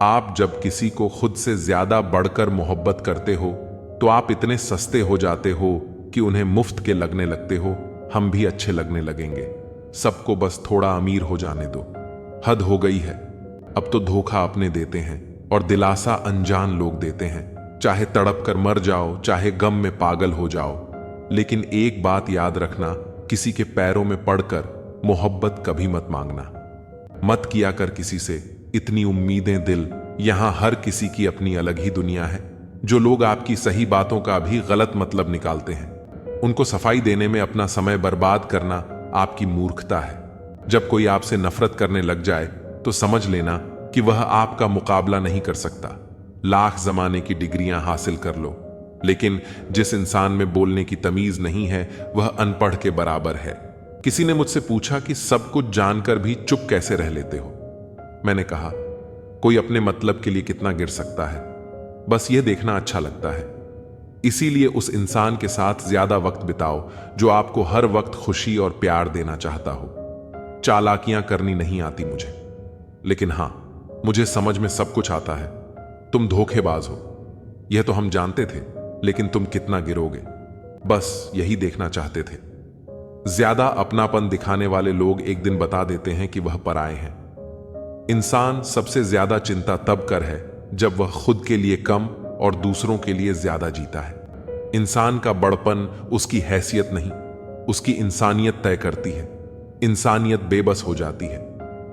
आप जब किसी को खुद से ज्यादा बढ़कर मोहब्बत करते हो तो आप इतने सस्ते हो जाते हो कि उन्हें मुफ्त के लगने लगते हो। हम भी अच्छे लगने लगेंगे। सबको बस थोड़ा अमीर हो जाने दो। हद हो गई है। अब तो धोखा अपने देते हैं और दिलासा अनजान लोग देते हैं। चाहे तड़प कर मर जाओ, चाहे गम में पागल हो जाओ, लेकिन एक बात याद रखना, किसी के पैरों में पड़कर मोहब्बत कभी मत मांगना। मत किया कर किसी से इतनी उम्मीदें दिल। यहां हर किसी की अपनी अलग ही दुनिया है। जो लोग आपकी सही बातों का भी गलत मतलब निकालते हैं, उनको सफाई देने में अपना समय बर्बाद करना आपकी मूर्खता है। जब कोई आपसे नफरत करने लग जाए तो समझ लेना कि वह आपका मुकाबला नहीं कर सकता। लाख जमाने की डिग्रियां हासिल कर लो, लेकिन जिस इंसान में बोलने की तमीज नहीं है वह अनपढ़ के बराबर है। किसी ने मुझसे पूछा कि सब कुछ जानकर भी चुप कैसे रह लेते हो। मैंने कहा, कोई अपने मतलब के लिए कितना गिर सकता है, बस यह देखना अच्छा लगता है। इसीलिए उस इंसान के साथ ज्यादा वक्त बिताओ जो आपको हर वक्त खुशी और प्यार देना चाहता हो। चालाकियां करनी नहीं आती मुझे, लेकिन हां, मुझे समझ में सब कुछ आता है। तुम धोखेबाज हो, यह तो हम जानते थे, लेकिन तुम कितना गिरोगे, बस यही देखना चाहते थे। ज्यादा अपनापन दिखाने वाले लोग एक दिन बता देते हैं कि वह पराए हैं। इंसान सबसे ज्यादा चिंता तब कर है जब वह खुद के लिए कम और दूसरों के लिए ज्यादा जीता है। इंसान का बड़पन उसकी हैसियत नहीं, उसकी इंसानियत तय करती है। इंसानियत बेबस हो जाती है।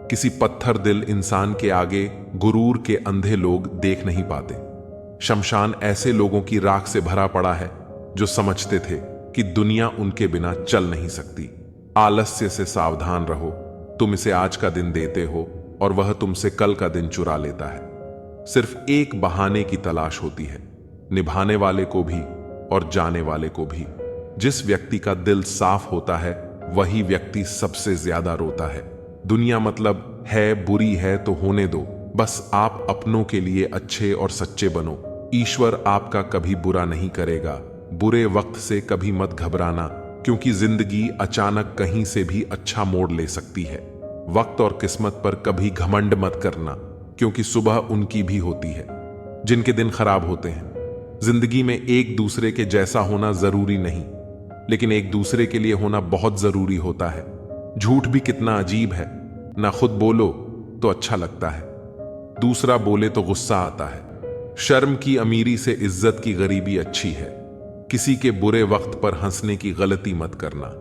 किसी पत्थर दिल इंसान के आगे गुरूर के अंधे लोग देख नहीं पाते। शमशान ऐसे लोगों की राख से भरा पड़ा है जो समझते थे कि दुनिया उनके बिना चल नहीं सकती। आलस्य से सावधान रहो। तुम इसे आज का दिन देते हो, और वह तुमसे कल का दिन चुरा लेता है। सिर्फ एक बहाने की तलाश होती है, निभाने वाले को भी और जाने वाले को भी। जिस व्यक्ति का दिल साफ होता है वही व्यक्ति सबसे ज्यादा रोता है। दुनिया मतलब है, बुरी है तो होने दो, बस आप अपनों के लिए अच्छे और सच्चे बनो। ईश्वर आपका कभी बुरा नहीं करेगा। बुरे वक्त से कभी मत घबराना, क्योंकि जिंदगी अचानक कहीं से भी अच्छा मोड़ ले सकती है। वक्त और किस्मत पर कभी घमंड मत करना, क्योंकि सुबह उनकी भी होती है जिनके दिन खराब होते हैं। जिंदगी में एक दूसरे के जैसा होना जरूरी नहीं, लेकिन एक दूसरे के लिए होना बहुत जरूरी होता है। झूठ भी कितना अजीब है, ना खुद बोलो तो अच्छा लगता है, दूसरा बोले तो गुस्सा आता है। शर्म की अमीरी से इज्जत की गरीबी अच्छी है। किसी के बुरे वक्त पर हंसने की गलती मत करना,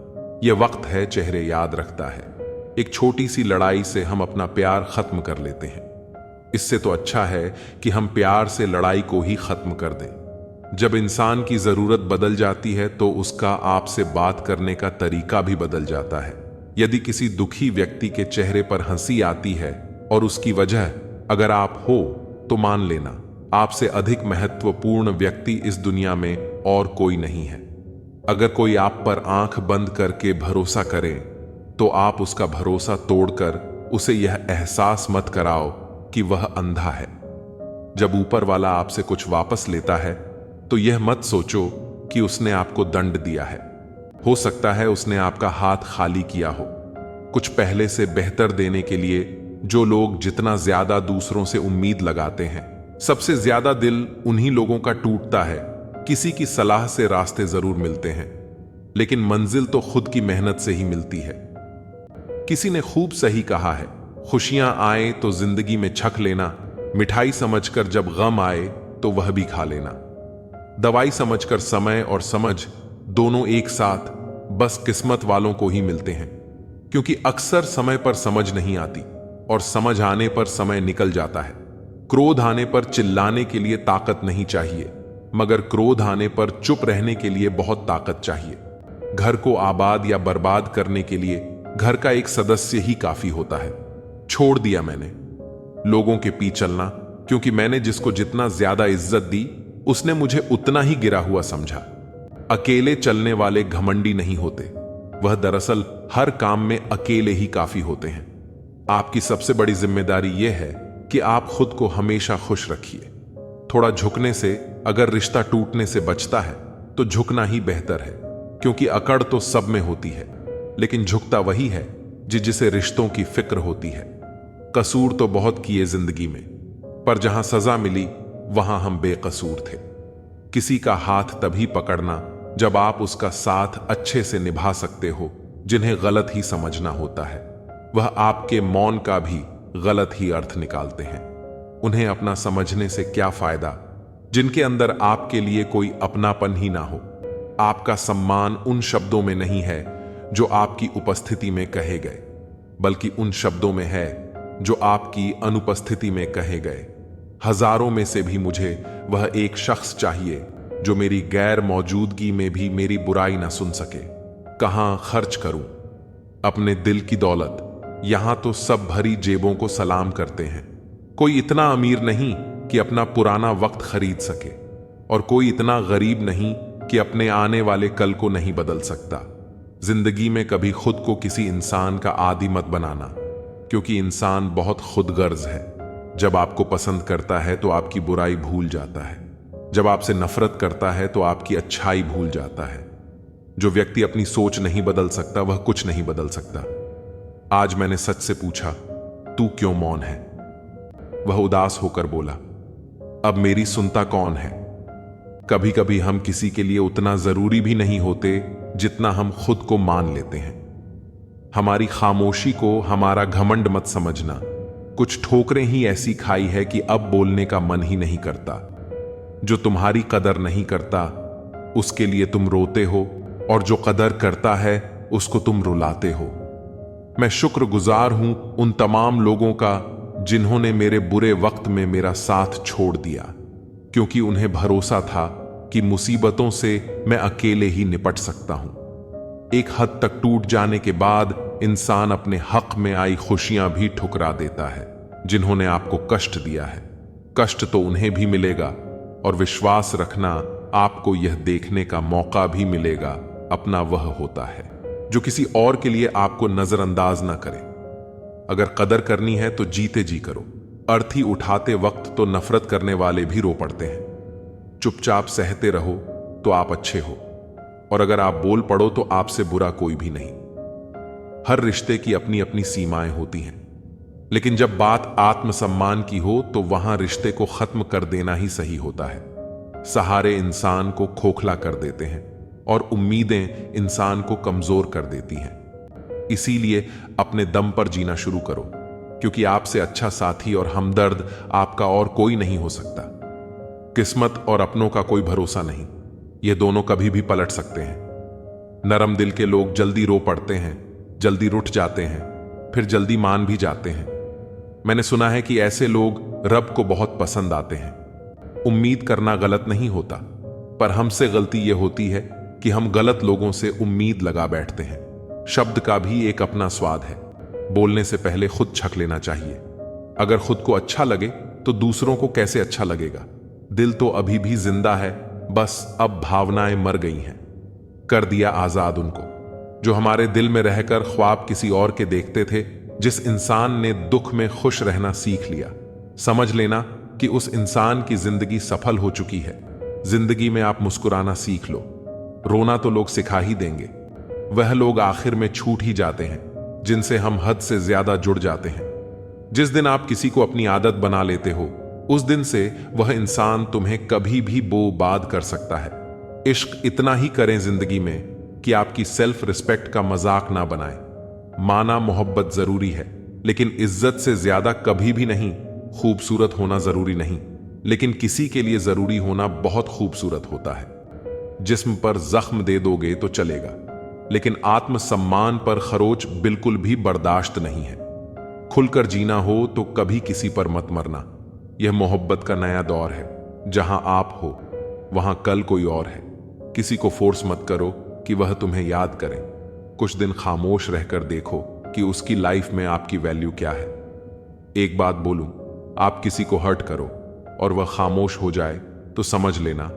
यह वक्त है चेहरे याद रखता है। एक छोटी सी लड़ाई से हम अपना प्यार खत्म कर लेते हैं। इससे तो अच्छा है कि हम प्यार से लड़ाई को ही खत्म कर दें। जब इंसान की जरूरत बदल जाती है तो उसका आपसे बात करने का तरीका भी बदल जाता है। यदि किसी दुखी व्यक्ति के चेहरे पर हंसी आती है और उसकी वजह अगर आप हो, तो मान लेना आपसे अधिक महत्वपूर्ण व्यक्ति इस दुनिया में और कोई नहीं है। अगर कोई आप पर आंख बंद करके भरोसा करे, तो आप उसका भरोसा तोड़कर उसे यह एहसास मत कराओ कि वह अंधा है। जब ऊपर वाला आपसे कुछ वापस लेता है तो यह मत सोचो कि उसने आपको दंड दिया है। हो सकता है उसने आपका हाथ खाली किया हो, कुछ पहले से बेहतर देने के लिए। जो लोग जितना ज्यादा दूसरों से उम्मीद लगाते हैं, सबसे ज्यादा दिल उन्हीं लोगों का टूटता है। किसी की सलाह से रास्ते जरूर मिलते हैं, लेकिन मंजिल तो खुद की मेहनत से ही मिलती है। किसी ने खूब सही कहा है, खुशियां आए तो जिंदगी में छक लेना, मिठाई समझकर जब गम आए तो वह भी खा लेना। दवाई समझकर समय और समझ दोनों एक साथ बस किस्मत वालों को ही मिलते हैं, क्योंकि अक्सर समय पर समझ नहीं आती और समझ आने पर समय निकल जाता है। क्रोध आने पर चिल्लाने के लिए ताकत नहीं चाहिए, मगर क्रोध आने पर चुप रहने के लिए बहुत ताकत चाहिए। घर को आबाद या बर्बाद करने के लिए घर का एक सदस्य ही काफी होता है। छोड़ दिया मैंने लोगों के पीछे चलना, क्योंकि मैंने जिसको जितना ज्यादा इज्जत दी उसने मुझे उतना ही गिरा हुआ समझा। अकेले चलने वाले घमंडी नहीं होते, वह दरअसल हर काम में अकेले ही काफी होते हैं। आपकी सबसे बड़ी जिम्मेदारी यह है कि आप खुद को हमेशा खुश रखिए। थोड़ा झुकने से अगर रिश्ता टूटने से बचता है तो झुकना ही बेहतर है, क्योंकि अकड़ तो सब में होती है, लेकिन झुकता वही है जिसे रिश्तों की फिक्र होती है। कसूर तो बहुत किए जिंदगी में, पर जहां सजा मिली वहां हम बेकसूर थे। किसी का हाथ तभी पकड़ना जब आप उसका साथ अच्छे से निभा सकते हो। जिन्हें गलत ही समझना होता है, वह आपके मौन का भी गलत ही अर्थ निकालते हैं। उन्हें अपना समझने से क्या फायदा जिनके अंदर आपके लिए कोई अपनापन ही ना हो। आपका सम्मान उन शब्दों में नहीं है जो आपकी उपस्थिति में कहे गए, बल्कि उन शब्दों में है जो आपकी अनुपस्थिति में कहे गए। हजारों में से भी मुझे वह एक शख्स चाहिए जो मेरी गैर मौजूदगी में भी मेरी बुराई ना सुन सके। कहां खर्च करूं अपने दिल की दौलत? यहां तो सब भरी जेबों को सलाम करते हैं। कोई इतना अमीर नहीं कि अपना पुराना वक्त खरीद सके, और कोई इतना गरीब नहीं कि अपने आने वाले कल को नहीं बदल सकता। जिंदगी में कभी खुद को किसी इंसान का आदी मत बनाना, क्योंकि इंसान बहुत खुदगर्ज है। जब आपको पसंद करता है तो आपकी बुराई भूल जाता है, जब आपसे नफरत करता है तो आपकी अच्छाई भूल जाता है। जो व्यक्ति अपनी सोच नहीं बदल सकता वह कुछ नहीं बदल सकता। आज मैंने सच से पूछा, तू क्यों मौन है? वह उदास होकर बोला, अब मेरी सुनता कौन है? कभी कभी हम किसी के लिए उतना जरूरी भी नहीं होते जितना हम खुद को मान लेते हैं। हमारी खामोशी को हमारा घमंड मत समझना। कुछ ठोकरें ही ऐसी खाई है कि अब बोलने का मन ही नहीं करता। जो तुम्हारी कदर नहीं करता उसके लिए तुम रोते हो, और जो कदर करता है उसको तुम रुलाते हो। मैं शुक्रगुजार हूं उन तमाम लोगों का जिन्होंने मेरे बुरे वक्त में मेरा साथ छोड़ दिया, क्योंकि उन्हें भरोसा था कि मुसीबतों से मैं अकेले ही निपट सकता हूं। एक हद तक टूट जाने के बाद इंसान अपने हक में आई खुशियां भी ठुकरा देता है। जिन्होंने आपको कष्ट दिया है। कष्ट तो उन्हें भी मिलेगा, और विश्वास रखना, आपको यह देखने का मौका भी मिलेगा अपना वह होता है जो किसी और के लिए आपको नजरअंदाज ना करे। अगर कदर करनी है तो जीते जी करो। अर्थी उठाते वक्त तो नफरत करने वाले भी रो पड़ते हैं। चुपचाप सहते रहो तो आप अच्छे हो, और अगर आप बोल पड़ो तो आपसे बुरा कोई भी नहीं। हर रिश्ते की अपनी अपनी सीमाएं होती हैं, लेकिन जब बात आत्मसम्मान की हो तो वहां रिश्ते को खत्म कर देना ही सही होता है। सहारे इंसान को खोखला कर देते हैं और उम्मीदें इंसान को कमजोर कर देती हैं। इसीलिए अपने दम पर जीना शुरू करो, क्योंकि आपसे अच्छा साथी और हमदर्द आपका और कोई नहीं हो सकता। किस्मत और अपनों का कोई भरोसा नहीं, ये दोनों कभी भी पलट सकते हैं। नरम दिल के लोग जल्दी रो पड़ते हैं, जल्दी रुठ जाते हैं, फिर जल्दी मान भी जाते हैं। मैंने सुना है कि ऐसे लोग रब को बहुत पसंद आते हैं। उम्मीद करना गलत नहीं होता, पर हमसे गलती यह होती है कि हम गलत लोगों से उम्मीद लगा बैठते हैं। शब्द का भी एक अपना स्वाद है। बोलने से पहले खुद छक लेना चाहिए। अगर खुद को अच्छा लगे तो दूसरों को कैसे अच्छा लगेगा। दिल तो अभी भी जिंदा है, बस अब भावनाएं मर गई हैं। कर दिया आजाद उनको जो हमारे दिल में रहकर ख्वाब किसी और के देखते थे। जिस इंसान ने दुख में खुश रहना सीख लिया, समझ लेना कि उस इंसान की जिंदगी सफल हो चुकी है। जिंदगी में आप मुस्कुराना सीख लो। रोना तो लोग सिखा ही देंगे। वह लोग आखिर में छूट ही जाते हैं जिनसे हम हद से ज्यादा जुड़ जाते हैं। जिस दिन आप किसी को अपनी आदत बना लेते हो, उस दिन से वह इंसान तुम्हें कभी भी बोबाद कर सकता है। इश्क इतना ही करें जिंदगी में कि आपकी सेल्फ रिस्पेक्ट का मजाक ना बनाए। माना मोहब्बत जरूरी है, लेकिन इज्जत से ज्यादा कभी भी नहीं। खूबसूरत होना जरूरी नहीं, लेकिन किसी के लिए जरूरी होना बहुत खूबसूरत होता है। जिस्म पर जख्म दे दोगे तो चलेगा, लेकिन आत्मसम्मान पर खरोच बिल्कुल भी बर्दाश्त नहीं है। खुलकर जीना हो तो कभी किसी पर मत मरना। यह मोहब्बत का नया दौर है। जहां आप हो वहां कल कोई और है। किसी को फोर्स मत करो कि वह तुम्हें याद करे। कुछ दिन खामोश रहकर देखो कि उसकी लाइफ में आपकी वैल्यू क्या है। एक बात बोलूं, आप किसी को हर्ट करो और वह खामोश हो जाए तो समझ लेना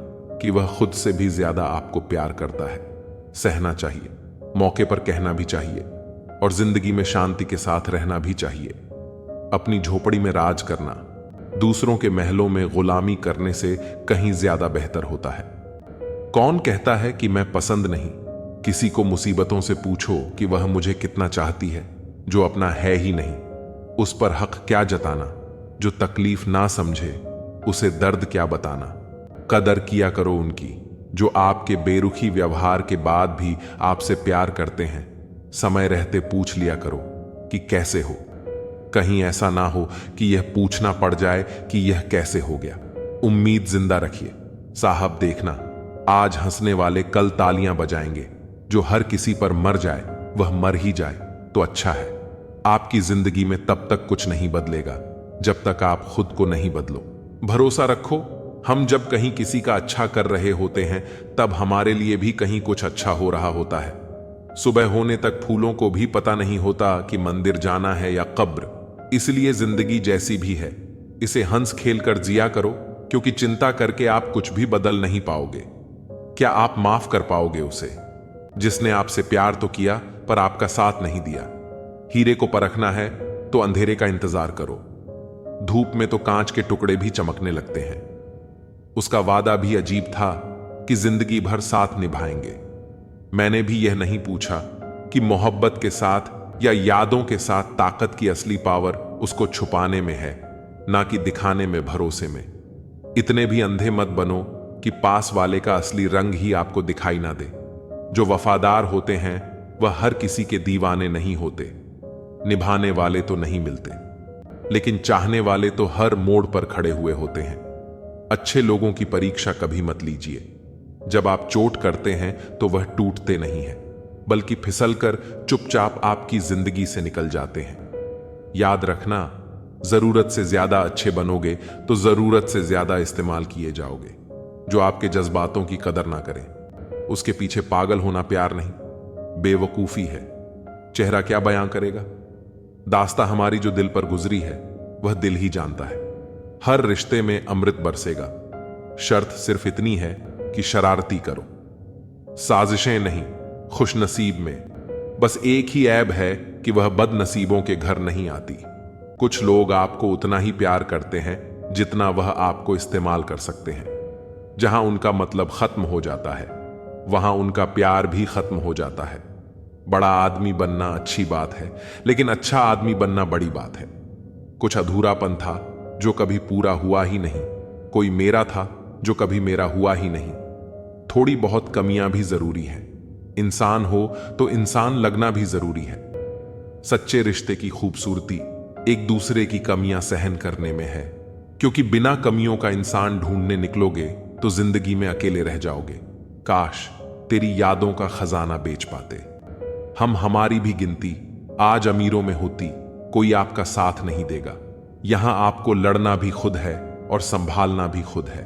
कि वह खुद से भी ज्यादा आपको प्यार करता है। सहना चाहिए, मौके पर कहना भी चाहिए, और जिंदगी में शांति के साथ रहना भी चाहिए। अपनी झोपड़ी में राज करना दूसरों के महलों में गुलामी करने से कहीं ज्यादा बेहतर होता है। कौन कहता है कि मैं पसंद नहीं? किसी को मुसीबतों से पूछो कि वह मुझे कितना चाहती है, जो अपना है ही नहीं। उस पर हक क्या जताना? जो तकलीफ ना समझे उसे दर्द क्या बताना? कदर किया करो उनकी जो आपके बेरुखी व्यवहार के बाद भी आपसे प्यार करते हैं। समय रहते पूछ लिया करो कि कैसे हो। कहीं ऐसा ना हो कि यह पूछना पड़ जाए कि यह कैसे हो गया। उम्मीद जिंदा रखिए। साहब देखना, आज हंसने वाले कल तालियां बजाएंगे। जो हर किसी पर मर जाए वह मर ही जाए तो अच्छा है। आपकी जिंदगी में तब तक कुछ नहीं बदलेगा जब तक आप खुद को नहीं बदलो। भरोसा रखो, हम जब कहीं किसी का अच्छा कर रहे होते हैं तब हमारे लिए भी कहीं कुछ अच्छा हो रहा होता है। सुबह होने तक फूलों को भी पता नहीं होता कि मंदिर जाना है या कब्र। इसलिए जिंदगी जैसी भी है, इसे हंस खेल कर जिया करो, क्योंकि चिंता करके आप कुछ भी बदल नहीं पाओगे। क्या आप माफ कर पाओगे उसे जिसने आपसे प्यार तो किया पर आपका साथ नहीं दिया? हीरे को परखना है तो अंधेरे का इंतजार करो। धूप में तो कांच के टुकड़े भी चमकने लगते हैं। उसका वादा भी अजीब था कि जिंदगी भर साथ निभाएंगे। मैंने भी यह नहीं पूछा कि मोहब्बत के साथ या यादों के साथ ताकत की असली पावर उसको छुपाने में है, ना कि दिखाने में, भरोसे में। इतने भी अंधे मत बनो कि पास वाले का असली रंग ही आपको दिखाई ना दे। जो वफादार होते हैं वह हर किसी के दीवाने नहीं होते। निभाने वाले तो नहीं मिलते, लेकिन चाहने वाले तो हर मोड़ पर खड़े हुए होते हैं। अच्छे लोगों की परीक्षा कभी मत लीजिए। जब आप चोट करते हैं तो वह टूटते नहीं हैं, बल्कि फिसलकर चुपचाप आपकी जिंदगी से निकल जाते हैं। याद रखना, जरूरत से ज्यादा अच्छे बनोगे तो जरूरत से ज्यादा इस्तेमाल किए जाओगे। जो आपके जज्बातों की कदर ना करे उसके पीछे पागल होना प्यार नहीं, बेवकूफी है। चेहरा क्या बयां करेगा? दास्तां हमारी जो दिल पर गुजरी है वह दिल ही जानता है। हर रिश्ते में अमृत बरसेगा, शर्त सिर्फ इतनी है कि शरारती करो। साजिशें नहीं, खुशनसीब में बस एक ही ऐब है कि वह बदनसीबों के घर नहीं आती। कुछ लोग आपको उतना ही प्यार करते हैं जितना वह आपको इस्तेमाल कर सकते हैं। जहां उनका मतलब खत्म हो जाता है, वहां उनका प्यार भी खत्म हो जाता है। बड़ा आदमी बनना अच्छी बात है, लेकिन अच्छा आदमी बनना बड़ी बात है। कुछ अधूरापन था जो कभी पूरा हुआ ही नहीं, कोई मेरा था जो कभी मेरा हुआ ही नहीं। थोड़ी बहुत कमियां भी जरूरी हैं। इंसान हो तो इंसान लगना भी जरूरी है। सच्चे रिश्ते की खूबसूरती एक दूसरे की कमियां सहन करने में है, क्योंकि बिना कमियों का इंसान ढूंढने निकलोगे तो जिंदगी में अकेले रह जाओगे। काश तेरी यादों का खजाना बेच पाते। हम हमारी भी गिनती आज अमीरों में होती, कोई आपका साथ नहीं देगा। यहां आपको लड़ना भी खुद है और संभालना भी खुद है।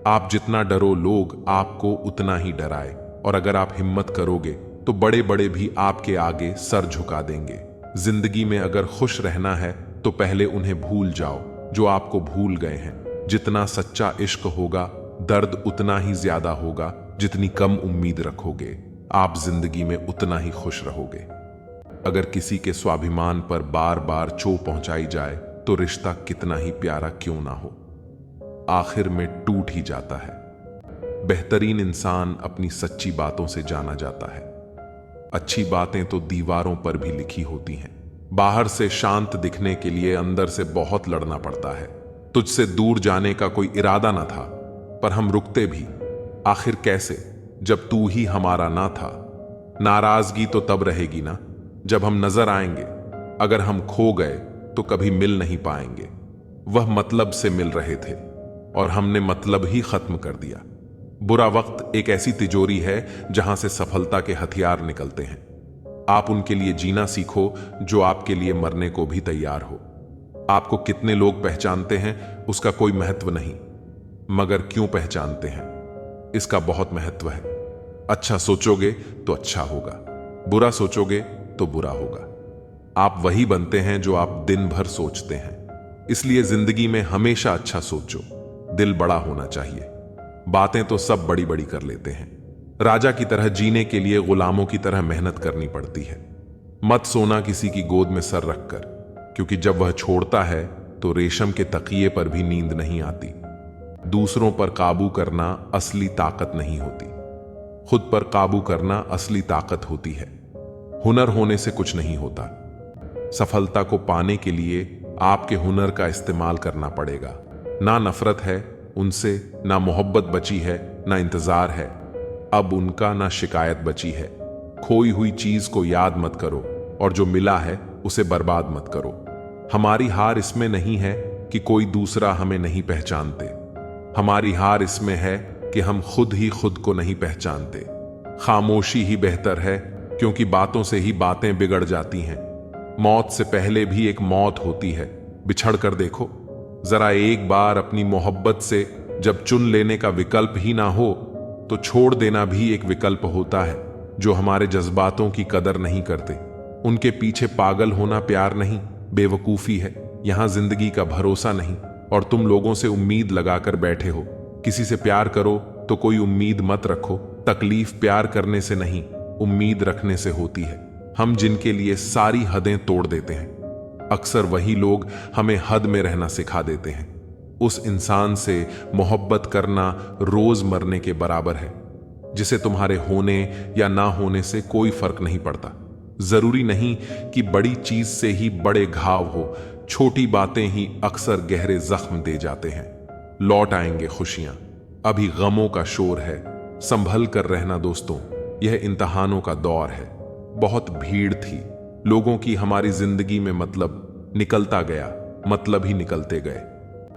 आप जितना डरो लोग आपको उतना ही डराए, और अगर आप हिम्मत करोगे तो बड़े बड़े भी आपके आगे सर झुका देंगे। जिंदगी में अगर खुश रहना है तो पहले उन्हें भूल जाओ जो आपको भूल गए हैं। जितना सच्चा इश्क होगा, दर्द उतना ही ज्यादा होगा। जितनी कम उम्मीद रखोगे, आप जिंदगी में उतना ही खुश रहोगे। अगर किसी के स्वाभिमान पर बार बार चोट पहुंचाई जाए तो रिश्ता कितना ही प्यारा क्यों ना हो, आखिर में टूट ही जाता है। बेहतरीन इंसान अपनी सच्ची बातों से जाना जाता है। अच्छी बातें तो दीवारों पर भी लिखी होती हैं। बाहर से शांत दिखने के लिए अंदर से बहुत लड़ना पड़ता है। तुझसे दूर जाने का कोई इरादा ना था, पर हम रुकते भी आखिर कैसे, जब तू ही हमारा ना था। नाराजगी तो तब रहेगी ना जब हम नजर आएंगे। अगर हम खो गए तो कभी मिल नहीं पाएंगे। वह मतलब से मिल रहे थे और हमने मतलब ही खत्म कर दिया। बुरा वक्त एक ऐसी तिजोरी है जहां से सफलता के हथियार निकलते हैं। आप उनके लिए जीना सीखो जो आपके लिए मरने को भी तैयार हो। आपको कितने लोग पहचानते हैं उसका कोई महत्व नहीं, मगर क्यों पहचानते हैं इसका बहुत महत्व है। अच्छा सोचोगे तो अच्छा होगा, बुरा सोचोगे तो बुरा होगा। आप वही बनते हैं जो आप दिन भर सोचते हैं। इसलिए जिंदगी में हमेशा अच्छा सोचो। दिल बड़ा होना चाहिए। बातें तो सब बड़ी बड़ी कर लेते हैं। राजा की तरह जीने के लिए गुलामों की तरह मेहनत करनी पड़ती है। मत सोना किसी की गोद में सर रखकर, क्योंकि जब वह छोड़ता है तो रेशम के तकिए पर भी नींद नहीं आती। दूसरों पर काबू करना असली ताकत नहीं होती, खुद पर काबू करना असली ताकत होती है। हुनर होने से कुछ नहीं होता। सफलता को पाने के लिए आपके हुनर का इस्तेमाल करना पड़ेगा। ना नफरत है उनसे, ना मोहब्बत बची है, ना इंतजार है अब उनका, ना शिकायत बची है। खोई हुई चीज को याद मत करो और जो मिला है उसे बर्बाद मत करो। हमारी हार इसमें नहीं है कि कोई दूसरा हमें नहीं पहचानते। हमारी हार इसमें है कि हम खुद ही खुद को नहीं पहचानते। खामोशी ही बेहतर है, क्योंकि बातों से ही बातें बिगड़ जाती हैं। मौत से पहले भी एक मौत होती है। बिछड़ कर देखो जरा एक बार अपनी मोहब्बत से। जब चुन लेने का विकल्प ही ना हो तो छोड़ देना भी एक विकल्प होता है। जो हमारे जज्बातों की कदर नहीं करते, उनके पीछे पागल होना प्यार नहीं, बेवकूफी है। यहां जिंदगी का भरोसा नहीं और तुम लोगों से उम्मीद लगाकर बैठे हो। किसी से प्यार करो तो कोई उम्मीद मत रखो। तकलीफ प्यार करने से नहीं, उम्मीद रखने से होती है। हम जिनके लिए सारी हदें तोड़ देते हैं, अक्सर वही लोग हमें हद में रहना सिखा देते हैं। उस इंसान से मोहब्बत करना रोज मरने के बराबर है, जिसे तुम्हारे होने या ना होने से कोई फर्क नहीं पड़ता। जरूरी नहीं कि बड़ी चीज से ही बड़े घाव हो, छोटी बातें ही अक्सर गहरे जख्म दे जाते हैं। लौट आएंगे खुशियां, अभी गमों का शोर है। संभल कर रहना दोस्तों, यह इम्तिहानों का दौर है। बहुत भीड़ थी लोगों की हमारी जिंदगी में, मतलब निकलता गया, मतलब ही निकलते गए।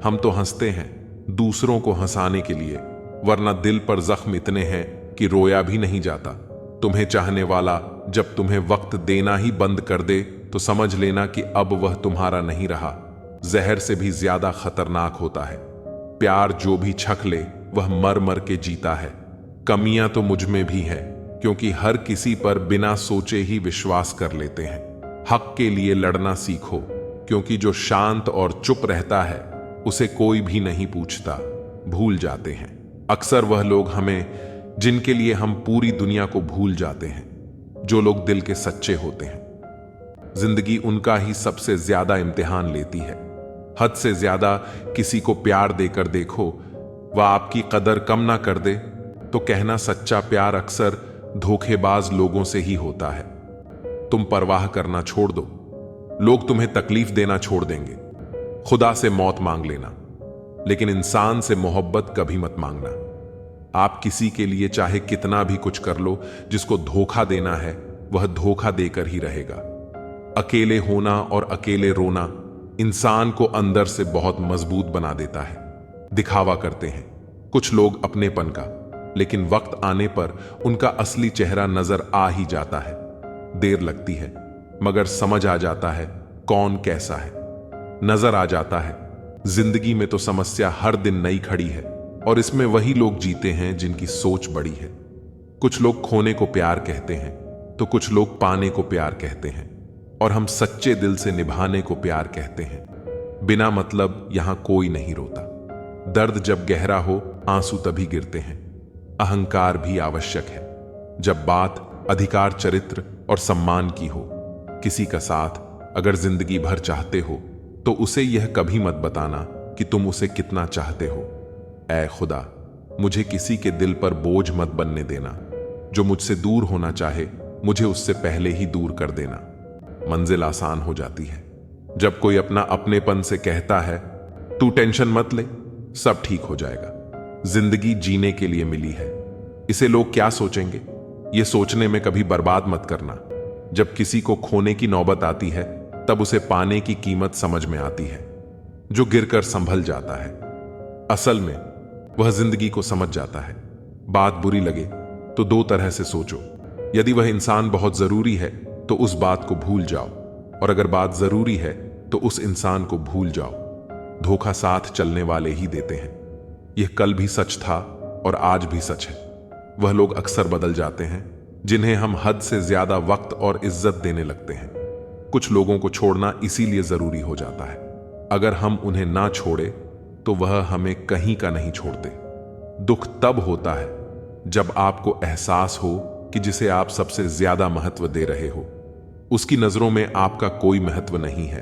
हम तो हंसते हैं दूसरों को हंसाने के लिए, वरना दिल पर जख्म इतने हैं कि रोया भी नहीं जाता। तुम्हें चाहने वाला जब तुम्हें वक्त देना ही बंद कर दे तो समझ लेना कि अब वह तुम्हारा नहीं रहा। जहर से भी ज्यादा खतरनाक होता है प्यार। जो भी छक ले वह मर मर के जीता है। कमियां तो मुझ में भी है, क्योंकि हर किसी पर बिना सोचे ही विश्वास कर लेते हैं। हक के लिए लड़ना सीखो, क्योंकि जो शांत और चुप रहता है उसे कोई भी नहीं पूछता, भूल जाते हैं। अक्सर वह लोग हमें जिनके लिए हम पूरी दुनिया को भूल जाते हैं, जो लोग दिल के सच्चे होते हैं। जिंदगी उनका ही सबसे ज्यादा इम्तिहान लेती है। हद से ज्यादा किसी को प्यार देकर देखो, वह आपकी कदर कम ना कर दे तो कहना सच्चा प्यार अक्सर धोखेबाज लोगों से ही होता है। तुम परवाह करना छोड़ दो, लोग तुम्हें तकलीफ देना छोड़ देंगे। खुदा से मौत मांग लेना, लेकिन इंसान से मोहब्बत कभी मत मांगना। आप किसी के लिए चाहे कितना भी कुछ कर लो, जिसको धोखा देना है वह धोखा देकर ही रहेगा। अकेले होना और अकेले रोना इंसान को अंदर से बहुत मजबूत बना देता है। दिखावा करते हैं कुछ लोग अपनेपन का, लेकिन वक्त आने पर उनका असली चेहरा नजर आ ही जाता है। देर लगती है मगर समझ आ जाता है कौन कैसा है। नजर आ जाता है जिंदगी में तो समस्या हर दिन नई खड़ी है, और इसमें वही लोग जीते हैं जिनकी सोच बड़ी है। कुछ लोग खोने को प्यार कहते हैं तो कुछ लोग पाने को प्यार कहते हैं, और हम सच्चे दिल से निभाने को प्यार कहते हैं। बिना मतलब यहां कोई नहीं रोता। दर्द जब गहरा हो आंसू तभी गिरते हैं। अहंकार भी आवश्यक है जब बात अधिकार, चरित्र और सम्मान की हो। किसी का साथ अगर जिंदगी भर चाहते हो तो उसे यह कभी मत बताना कि तुम उसे कितना चाहते हो। ऐ खुदा, मुझे किसी के दिल पर बोझ मत बनने देना। जो मुझसे दूर होना चाहे मुझे उससे पहले ही दूर कर देना। मंजिल आसान हो जाती है जब कोई अपना अपनेपन से कहता है तू टेंशन मत ले, सब ठीक हो जाएगा। जिंदगी जीने के लिए मिली है, इसे लोग क्या सोचेंगे ये सोचने में कभी बर्बाद मत करना। जब किसी को खोने की नौबत आती है तब उसे पाने की कीमत समझ में आती है। जो गिरकर संभल जाता है असल में वह जिंदगी को समझ जाता है। बात बुरी लगे तो दो तरह से सोचो। यदि वह इंसान बहुत जरूरी है तो उस बात को भूल जाओ, और अगर बात जरूरी है तो उस इंसान को भूल जाओ। धोखा साथ चलने वाले ही देते हैं। यह कल भी सच था और आज भी सच है। वह लोग अक्सर बदल जाते हैं जिन्हें हम हद से ज्यादा वक्त और इज्जत देने लगते हैं। कुछ लोगों को छोड़ना इसीलिए जरूरी हो जाता है। अगर हम उन्हें ना छोड़े तो वह हमें कहीं का नहीं छोड़ते। दुख तब होता है जब आपको एहसास हो कि जिसे आप सबसे ज्यादा महत्व दे रहे हो उसकी नजरों में आपका कोई महत्व नहीं है।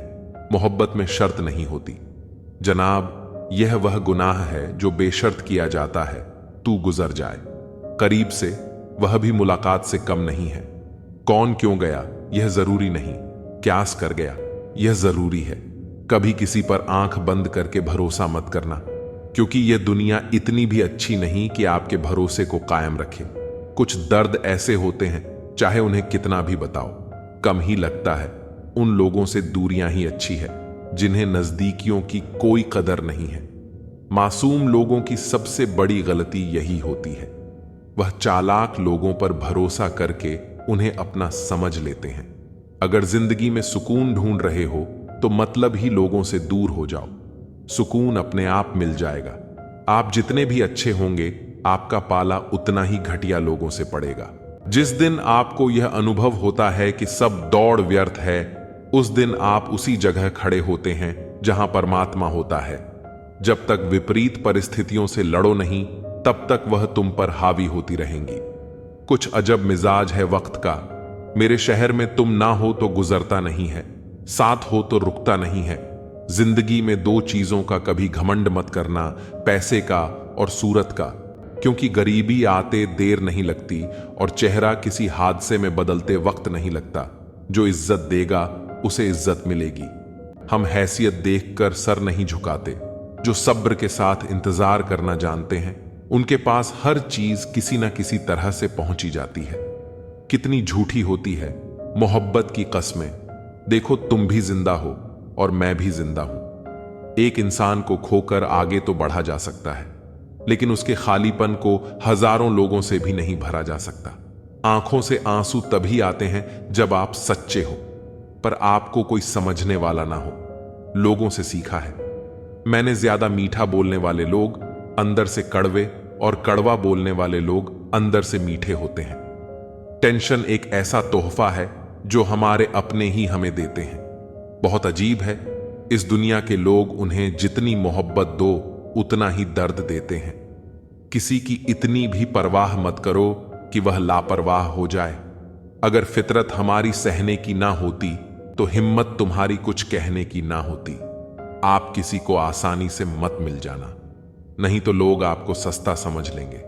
मोहब्बत में शर्त नहीं होती जनाब, यह वह गुनाह है जो बेशर्त किया जाता है तू गुजर जाए। करीब से वह भी मुलाकात से कम नहीं है। कौन क्यों गया यह जरूरी नहीं, क्यास कर गया यह जरूरी है। कभी किसी पर आंख बंद करके भरोसा मत करना, क्योंकि यह दुनिया इतनी भी अच्छी नहीं कि आपके भरोसे को कायम रखे। कुछ दर्द ऐसे होते हैं चाहे उन्हें कितना भी बताओ कम ही लगता है। उन लोगों से दूरियां ही अच्छी है जिन्हें नजदीकियों की कोई कदर नहीं है। मासूम लोगों की सबसे बड़ी गलती यही होती है, वह चालाक लोगों पर भरोसा करके उन्हें अपना समझ लेते हैं। अगर जिंदगी में सुकून ढूंढ रहे हो तो मतलब ही लोगों से दूर हो जाओ। सुकून अपने आप मिल जाएगा। आप जितने भी अच्छे होंगे आपका पाला उतना ही घटिया लोगों से पड़ेगा। जिस दिन आपको यह अनुभव होता है कि सब दौड़ व्यर्थ है, उस दिन आप उसी जगह खड़े होते हैं जहां परमात्मा होता है। जब तक विपरीत परिस्थितियों से लड़ो नहीं तब तक वह तुम पर हावी होती रहेंगी। कुछ अजब मिजाज है वक्त का। मेरे शहर में तुम ना हो तो गुजरता नहीं है, साथ हो तो रुकता नहीं है। जिंदगी में दो चीजों का कभी घमंड मत करना, पैसे का और सूरत का, क्योंकि गरीबी आते देर नहीं लगती और चेहरा किसी हादसे में बदलते वक्त नहीं लगता। जो इज्जत देगा उसे इज्जत मिलेगी। हम हैसियत देखकर सर नहीं झुकाते। जो सब्र के साथ इंतजार करना जानते हैं उनके पास हर चीज किसी न किसी तरह से पहुंची जाती है। कितनी झूठी होती है मोहब्बत की कस्में। देखो तुम भी जिंदा हो और मैं भी जिंदा हूं। एक इंसान को खोकर आगे तो बढ़ा जा सकता है, लेकिन उसके खालीपन को हजारों लोगों से भी नहीं भरा जा सकता। आंखों से आंसू तभी आते हैं जब आप सच्चे हो, पर आपको कोई समझने वाला ना हो। लोगों से सीखा है मैंने, ज्यादा मीठा बोलने वाले लोग अंदर से कड़वे और कड़वा बोलने वाले लोग अंदर से मीठे होते हैं। टेंशन एक ऐसा तोहफा है जो हमारे अपने ही हमें देते हैं। बहुत अजीब है इस दुनिया के लोग उन्हें जितनी मोहब्बत दो उतना ही दर्द देते हैं। किसी की इतनी भी परवाह मत करो कि वह लापरवाह हो जाए। अगर फितरत हमारी सहने की ना होती तो हिम्मत तुम्हारी कुछ कहने की ना होती। आप किसी को आसानी से मत मिल जाना, नहीं तो लोग आपको सस्ता समझ लेंगे।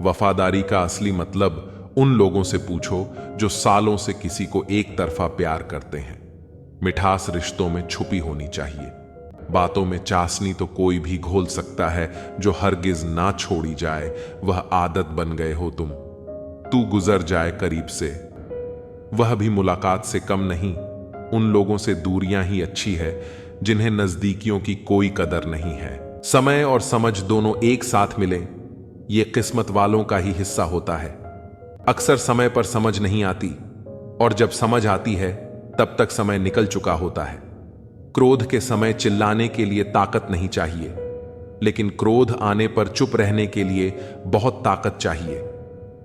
वफादारी का असली मतलब उन लोगों से पूछो जो सालों से किसी को एक तरफा प्यार करते हैं। मिठास रिश्तों में छुपी होनी चाहिए। बातों में चाशनी तो कोई भी घोल सकता है, जो हरगिज ना छोड़ी जाए वह आदत बन गए हो तुम। तू गुजर जाए करीब से, वह भी मुलाकात से कम नहीं। उन लोगों से दूरियां ही अच्छी है जिन्हें नजदीकियों की कोई कदर नहीं है। समय और समझ दोनों एक साथ मिले, ये किस्मत वालों का ही हिस्सा होता है। अक्सर समय पर समझ नहीं आती, और जब समझ आती है तब तक समय निकल चुका होता है। क्रोध के समय चिल्लाने के लिए ताकत नहीं चाहिए, लेकिन क्रोध आने पर चुप रहने के लिए बहुत ताकत चाहिए।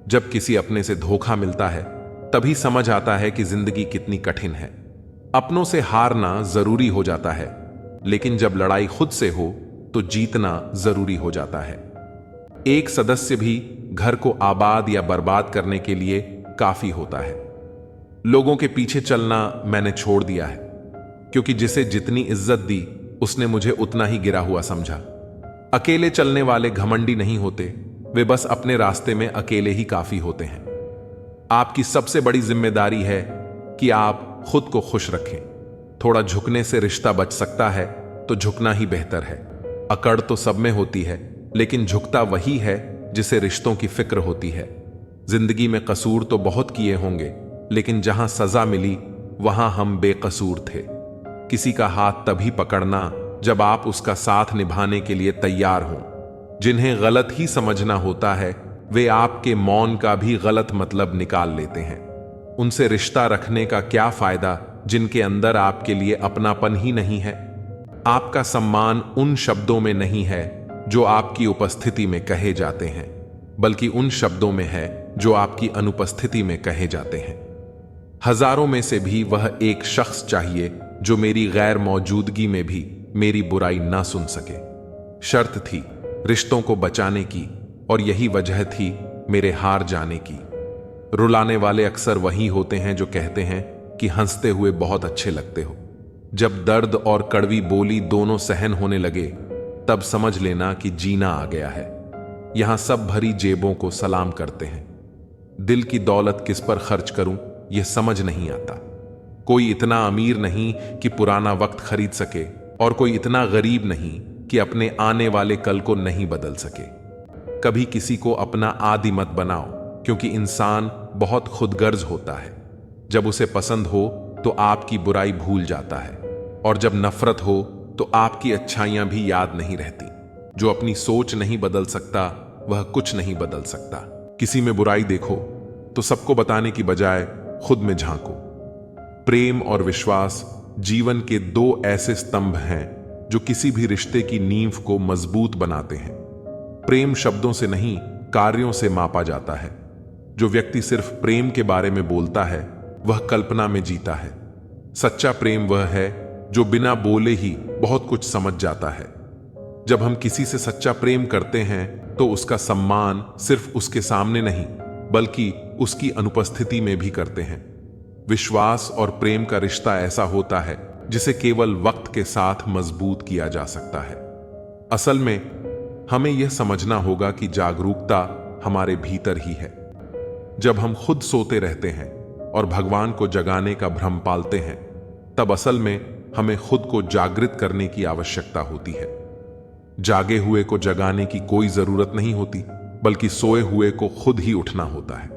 जब किसी अपने से धोखा मिलता है तभी समझ आता है कि जिंदगी कितनी कठिन है। अपनों से हारना जरूरी हो जाता है, लेकिन जब लड़ाई खुद से हो तो जीतना जरूरी हो जाता है। एक सदस्य भी घर को आबाद या बर्बाद करने के लिए काफी होता है। लोगों के पीछे चलना मैंने छोड़ दिया है, क्योंकि जिसे जितनी इज्जत दी उसने मुझे उतना ही गिरा हुआ समझा। अकेले चलने वाले घमंडी नहीं होते, वे बस अपने रास्ते में अकेले ही काफी होते हैं। आपकी सबसे बड़ी जिम्मेदारी है कि आप खुद को खुश रखें। थोड़ा झुकने से रिश्ता बच सकता है तो झुकना ही बेहतर है। अकड़ तो सब में होती है, लेकिन झुकता वही है जिसे रिश्तों की फिक्र होती है। जिंदगी में कसूर तो बहुत किए होंगे, लेकिन जहां सजा मिली वहां हम बेकसूर थे। किसी का हाथ तभी पकड़ना जब आप उसका साथ निभाने के लिए तैयार हों। जिन्हें गलत ही समझना होता है वे आपके मौन का भी गलत मतलब निकाल लेते हैं। उनसे रिश्ता रखने का क्या फायदा जिनके अंदर आपके लिए अपनापन ही नहीं है। आपका सम्मान उन शब्दों में नहीं है जो आपकी उपस्थिति में कहे जाते हैं, बल्कि उन शब्दों में है जो आपकी अनुपस्थिति में कहे जाते हैं। हजारों में से भी वह एक शख्स चाहिए जो मेरी गैर मौजूदगी में भी मेरी बुराई ना सुन सके। शर्त थी रिश्तों को बचाने की, और यही वजह थी मेरे हार जाने की। रुलाने वाले अक्सर वही होते हैं जो कहते हैं कि हंसते हुए बहुत अच्छे लगते हो। जब दर्द और कड़वी बोली दोनों सहन होने लगे तब समझ लेना कि जीना आ गया है। यहां सब भरी जेबों को सलाम करते हैं। दिल की दौलत किस पर खर्च करूं यह समझ नहीं आता। कोई इतना अमीर नहीं कि पुराना वक्त खरीद सके, और कोई इतना गरीब नहीं कि अपने आने वाले कल को नहीं बदल सके। कभी किसी को अपना आदी मत बनाओ, क्योंकि इंसान बहुत खुदगर्ज होता है। जब उसे पसंद हो तो आपकी बुराई भूल जाता है, और जब नफरत हो तो आपकी अच्छाइयां भी याद नहीं रहती। जो अपनी सोच नहीं बदल सकता वह कुछ नहीं बदल सकता। किसी में बुराई देखो तो सबको बताने की बजाय खुद में झांको। प्रेम और विश्वास जीवन के दो ऐसे स्तंभ हैं जो किसी भी रिश्ते की नींव को मजबूत बनाते हैं। प्रेम शब्दों से नहीं, कार्यों से मापा जाता है। जो व्यक्ति सिर्फ प्रेम के बारे में बोलता है वह कल्पना में जीता है। सच्चा प्रेम वह है जो बिना बोले ही बहुत कुछ समझ जाता है। जब हम किसी से सच्चा प्रेम करते हैं तो उसका सम्मान सिर्फ उसके सामने नहीं, बल्कि उसकी अनुपस्थिति में भी करते हैं। विश्वास और प्रेम का रिश्ता ऐसा होता है जिसे केवल वक्त के साथ मजबूत किया जा सकता है। असल में हमें यह समझना होगा कि जागरूकता हमारे भीतर ही है। जब हम खुद सोते रहते हैं और भगवान को जगाने का भ्रम पालते हैं, तब असल में हमें खुद को जागृत करने की आवश्यकता होती है। जागे हुए को जगाने की कोई जरूरत नहीं होती, बल्कि सोए हुए को खुद ही उठना होता है।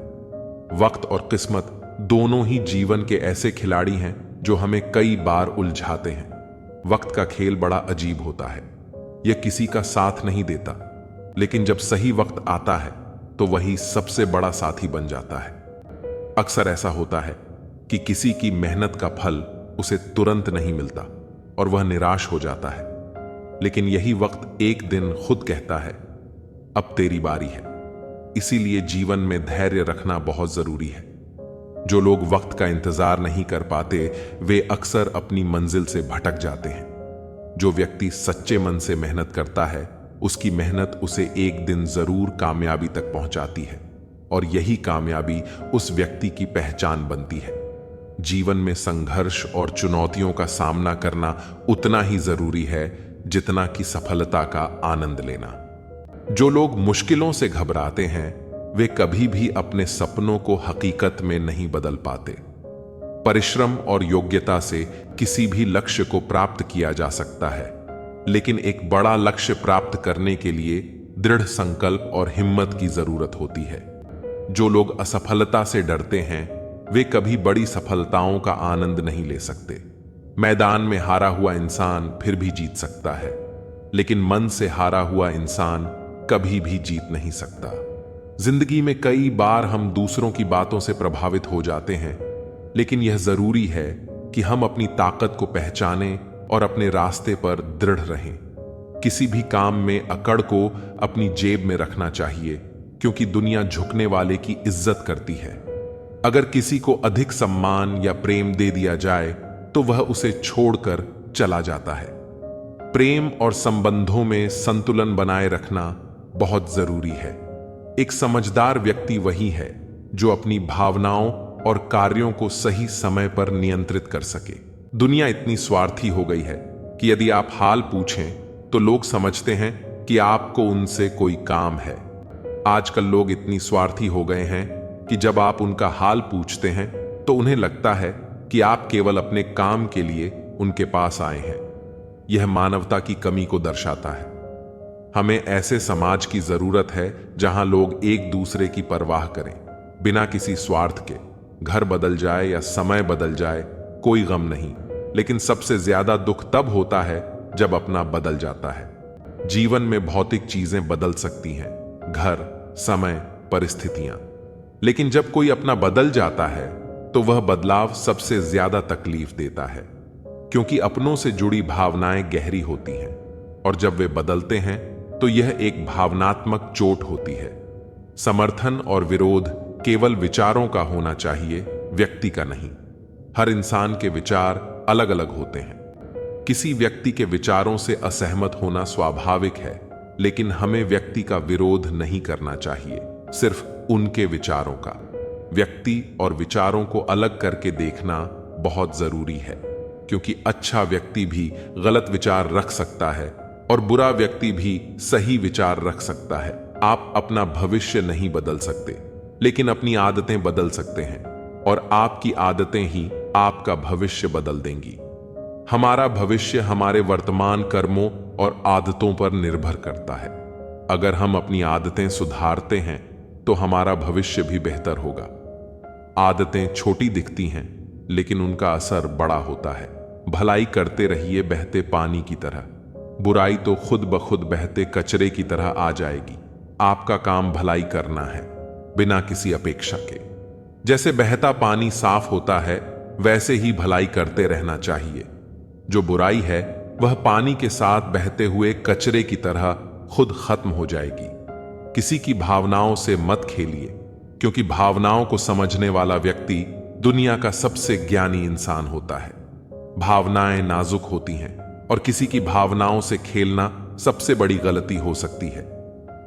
वक्त और किस्मत दोनों ही जीवन के ऐसे खिलाड़ी हैं जो हमें कई बार उलझाते हैं। वक्त का खेल बड़ा अजीब होता है। यह किसी का साथ नहीं देता, लेकिन जब सही वक्त आता है तो वही सबसे बड़ा साथी बन जाता है। अक्सर ऐसा होता है कि किसी की मेहनत का फल उसे तुरंत नहीं मिलता और वह निराश हो जाता है, लेकिन यही वक्त एक दिन खुद कहता है अब तेरी बारी है। इसीलिए जीवन में धैर्य रखना बहुत जरूरी है। जो लोग वक्त का इंतजार नहीं कर पाते वे अक्सर अपनी मंजिल से भटक जाते हैं। जो व्यक्ति सच्चे मन से मेहनत करता है, उसकी मेहनत उसे एक दिन जरूर कामयाबी तक पहुंचाती है, और यही कामयाबी उस व्यक्ति की पहचान बनती है। जीवन में संघर्ष और चुनौतियों का सामना करना उतना ही जरूरी है जितना कि सफलता का आनंद लेना। जो लोग मुश्किलों से घबराते हैं, वे कभी भी अपने सपनों को हकीकत में नहीं बदल पाते। परिश्रम और योग्यता से किसी भी लक्ष्य को प्राप्त किया जा सकता है, लेकिन एक बड़ा लक्ष्य प्राप्त करने के लिए दृढ़ संकल्प और हिम्मत की जरूरत होती है। जो लोग असफलता से डरते हैं, वे कभी बड़ी सफलताओं का आनंद नहीं ले सकते। मैदान में हारा हुआ इंसान फिर भी जीत सकता है, लेकिन मन से हारा हुआ इंसान कभी भी जीत नहीं सकता। जिंदगी में कई बार हम दूसरों की बातों से प्रभावित हो जाते हैं, लेकिन यह जरूरी है कि हम अपनी ताकत को पहचानें और अपने रास्ते पर दृढ़ रहें। किसी भी काम में अकड़ को अपनी जेब में रखना चाहिए, क्योंकि दुनिया झुकने वाले की इज्जत करती है। अगर किसी को अधिक सम्मान या प्रेम दे दिया जाए तो वह उसे छोड़कर चला जाता है। प्रेम और संबंधों में संतुलन बनाए रखना बहुत जरूरी है। एक समझदार व्यक्ति वही है जो अपनी भावनाओं और कार्यों को सही समय पर नियंत्रित कर सके। दुनिया इतनी स्वार्थी हो गई है कि यदि आप हाल पूछें तो लोग समझते हैं कि आपको उनसे कोई काम है। आजकल लोग इतनी स्वार्थी हो गए हैं कि जब आप उनका हाल पूछते हैं तो उन्हें लगता है कि आप केवल अपने काम के लिए उनके पास आए हैं। यह मानवता की कमी को दर्शाता है। हमें ऐसे समाज की जरूरत है जहां लोग एक दूसरे की परवाह करें, बिना किसी स्वार्थ के। घर बदल जाए या समय बदल जाए, कोई गम नहीं, लेकिन सबसे ज्यादा दुख तब होता है जब अपना बदल जाता है। जीवन में भौतिक चीजें बदल सकती हैं, घर, समय, परिस्थितियां, लेकिन जब कोई अपना बदल जाता है तो वह बदलाव सबसे ज्यादा तकलीफ देता है, क्योंकि अपनों से जुड़ी भावनाएं गहरी होती हैं, और जब वे बदलते हैं तो यह एक भावनात्मक चोट होती है। समर्थन और विरोध केवल विचारों का होना चाहिए, व्यक्ति का नहीं। हर इंसान के विचार अलग अलग होते हैं। किसी व्यक्ति के विचारों से असहमत होना स्वाभाविक है, लेकिन हमें व्यक्ति का विरोध नहीं करना चाहिए, सिर्फ उनके विचारों का। व्यक्ति और विचारों को अलग करके देखना बहुत जरूरी है, क्योंकि अच्छा व्यक्ति भी गलत विचार रख सकता है और बुरा व्यक्ति भी सही विचार रख सकता है। आप अपना भविष्य नहीं बदल सकते, लेकिन अपनी आदतें बदल सकते हैं, और आपकी आदतें ही आपका भविष्य बदल देंगी। हमारा भविष्य हमारे वर्तमान कर्मों और आदतों पर निर्भर करता है। अगर हम अपनी आदतें सुधारते हैं तो हमारा भविष्य भी बेहतर होगा। आदतें छोटी दिखती हैं, लेकिन उनका असर बड़ा होता है। भलाई करते रहिए बहते पानी की तरह, बुराई तो खुद ब खुद बहते कचरे की तरह आ जाएगी। आपका काम भलाई करना है, बिना किसी अपेक्षा के। जैसे बहता पानी साफ होता है, वैसे ही भलाई करते रहना चाहिए। जो बुराई है वह पानी के साथ बहते हुए कचरे की तरह खुद खत्म हो जाएगी। किसी की भावनाओं से मत खेलिए, क्योंकि भावनाओं को समझने वाला व्यक्ति दुनिया का सबसे ज्ञानी इंसान होता है। भावनाएं नाजुक होती हैं, और किसी की भावनाओं से खेलना सबसे बड़ी गलती हो सकती है।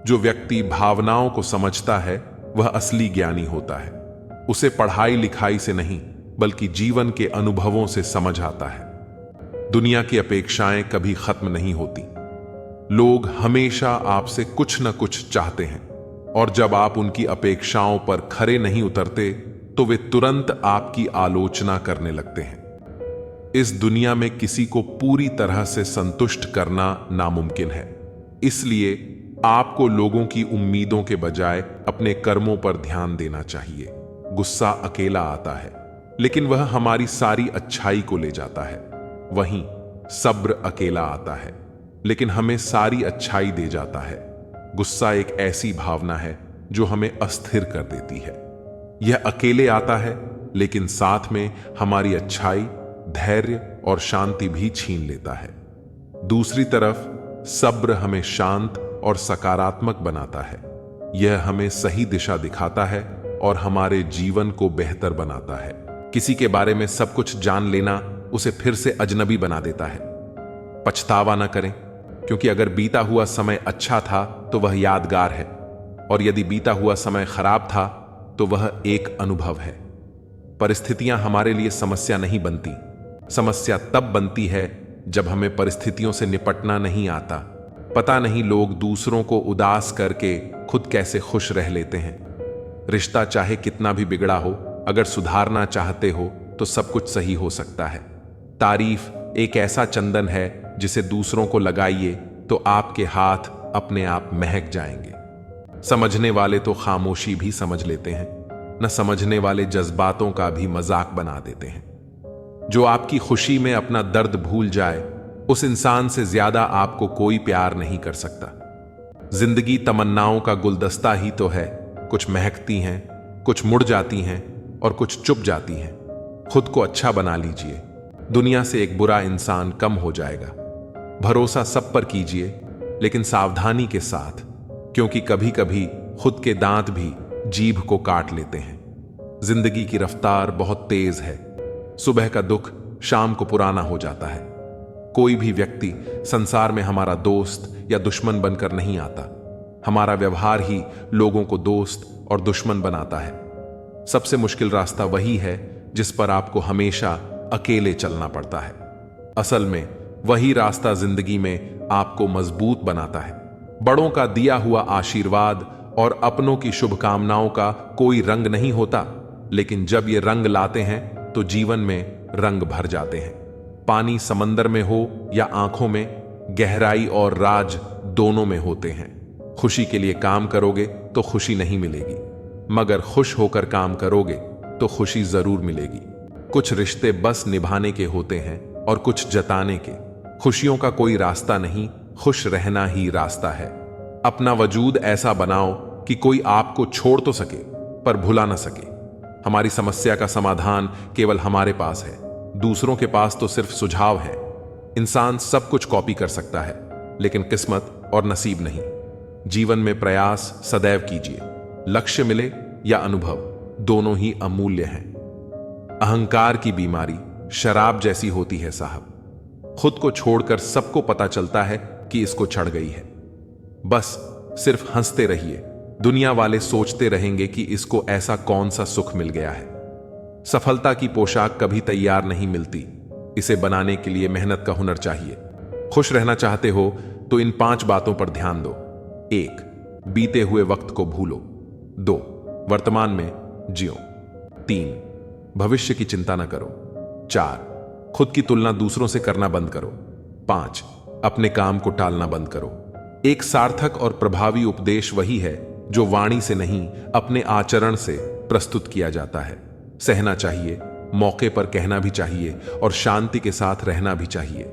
जो व्यक्ति भावनाओं को समझता है वह असली ज्ञानी होता है। उसे पढ़ाई लिखाई से नहीं, बल्कि जीवन के अनुभवों से समझ आता है। दुनिया की अपेक्षाएं कभी खत्म नहीं होती। लोग हमेशा आपसे कुछ न कुछ चाहते हैं, और जब आप उनकी अपेक्षाओं पर खरे नहीं उतरते तो वे तुरंत आपकी आलोचना करने लगते हैं। इस दुनिया में किसी को पूरी तरह से संतुष्ट करना नामुमकिन है, इसलिए आपको लोगों की उम्मीदों के बजाय अपने कर्मों पर ध्यान देना चाहिए। गुस्सा अकेला आता है, लेकिन वह हमारी सारी अच्छाई को ले जाता है। वहीं सब्र अकेला आता है, लेकिन हमें सारी अच्छाई दे जाता है। गुस्सा एक ऐसी भावना है जो हमें अस्थिर कर देती है। यह अकेले आता है, लेकिन साथ में हमारी अच्छाई, धैर्य और शांति भी छीन लेता है। दूसरी तरफ सब्र हमें शांत और सकारात्मक बनाता है। यह हमें सही दिशा दिखाता है और हमारे जीवन को बेहतर बनाता है। किसी के बारे में सब कुछ जान लेना उसे फिर से अजनबी बना देता है। पछतावा न करें, क्योंकि अगर बीता हुआ समय अच्छा था तो वह यादगार है, और यदि बीता हुआ समय खराब था तो वह एक अनुभव है। परिस्थितियां हमारे लिए समस्या नहीं बनती। समस्या तब बनती है जब हमें परिस्थितियों से निपटना नहीं आता। पता नहीं लोग दूसरों को उदास करके खुद कैसे खुश रह लेते हैं। रिश्ता चाहे कितना भी बिगड़ा हो, अगर सुधारना चाहते हो तो सब कुछ सही हो सकता है। तारीफ एक ऐसा चंदन है जिसे दूसरों को लगाइए तो आपके हाथ अपने आप महक जाएंगे। समझने वाले तो खामोशी भी समझ लेते हैं, न समझने वाले जज्बातों का भी मजाक बना देते हैं। जो आपकी खुशी में अपना दर्द भूल जाए, उस इंसान से ज्यादा आपको कोई प्यार नहीं कर सकता। जिंदगी तमन्नाओं का गुलदस्ता ही तो है, कुछ महकती हैं, कुछ मुड़ जाती हैं और कुछ चुप जाती हैं। खुद को अच्छा बना लीजिए, दुनिया से एक बुरा इंसान कम हो जाएगा। भरोसा सब पर कीजिए, लेकिन सावधानी के साथ, क्योंकि कभी कभी खुद के दांत भी जीभ को काट लेते हैं। जिंदगी की रफ्तार बहुत तेज है। सुबह का दुख शाम को पुराना हो जाता है। कोई भी व्यक्ति संसार में हमारा दोस्त या दुश्मन बनकर नहीं आता। हमारा व्यवहार ही लोगों को दोस्त और दुश्मन बनाता है। सबसे मुश्किल रास्ता वही है जिस पर आपको हमेशा अकेले चलना पड़ता है। असल में वही रास्ता जिंदगी में आपको मजबूत बनाता है। बड़ों का दिया हुआ आशीर्वाद और अपनों की शुभकामनाओं का कोई रंग नहीं होता, लेकिन जब ये रंग लाते हैं तो जीवन में रंग भर जाते हैं। पानी समंदर में हो या आंखों में, गहराई और राज दोनों में होते हैं। खुशी के लिए काम करोगे तो खुशी नहीं मिलेगी, मगर खुश होकर काम करोगे तो खुशी जरूर मिलेगी। कुछ रिश्ते बस निभाने के होते हैं और कुछ जताने के। खुशियों का कोई रास्ता नहीं, खुश रहना ही रास्ता है। अपना वजूद ऐसा बनाओ कि कोई आपको छोड़ तो सके पर भुला ना सके। हमारी समस्या का समाधान केवल हमारे पास है, दूसरों के पास तो सिर्फ सुझाव है। इंसान सब कुछ कॉपी कर सकता है, लेकिन किस्मत और नसीब नहीं। जीवन में प्रयास सदैव कीजिए, लक्ष्य मिले या अनुभव, दोनों ही अमूल्य हैं। अहंकार की बीमारी शराब जैसी होती है साहब। खुद को छोड़कर सबको पता चलता है कि इसको चढ़ गई है। बस सिर्फ हंसते रहिए, दुनिया वाले सोचते रहेंगे कि इसको ऐसा कौन सा सुख मिल गया है। सफलता की पोशाक कभी तैयार नहीं मिलती, इसे बनाने के लिए मेहनत का हुनर चाहिए। खुश रहना चाहते हो तो इन 5 बातों पर ध्यान दो। 1. बीते हुए वक्त को भूलो। 2. वर्तमान में जियो। 3. भविष्य की चिंता न करो। 4. खुद की तुलना दूसरों से करना बंद करो। 5. अपने काम को टालना बंद करो। एक सार्थक और प्रभावी उपदेश वही है जो वाणी से नहीं, अपने आचरण से प्रस्तुत किया जाता है। सहना चाहिए, मौके पर कहना भी चाहिए और शांति के साथ रहना भी चाहिए।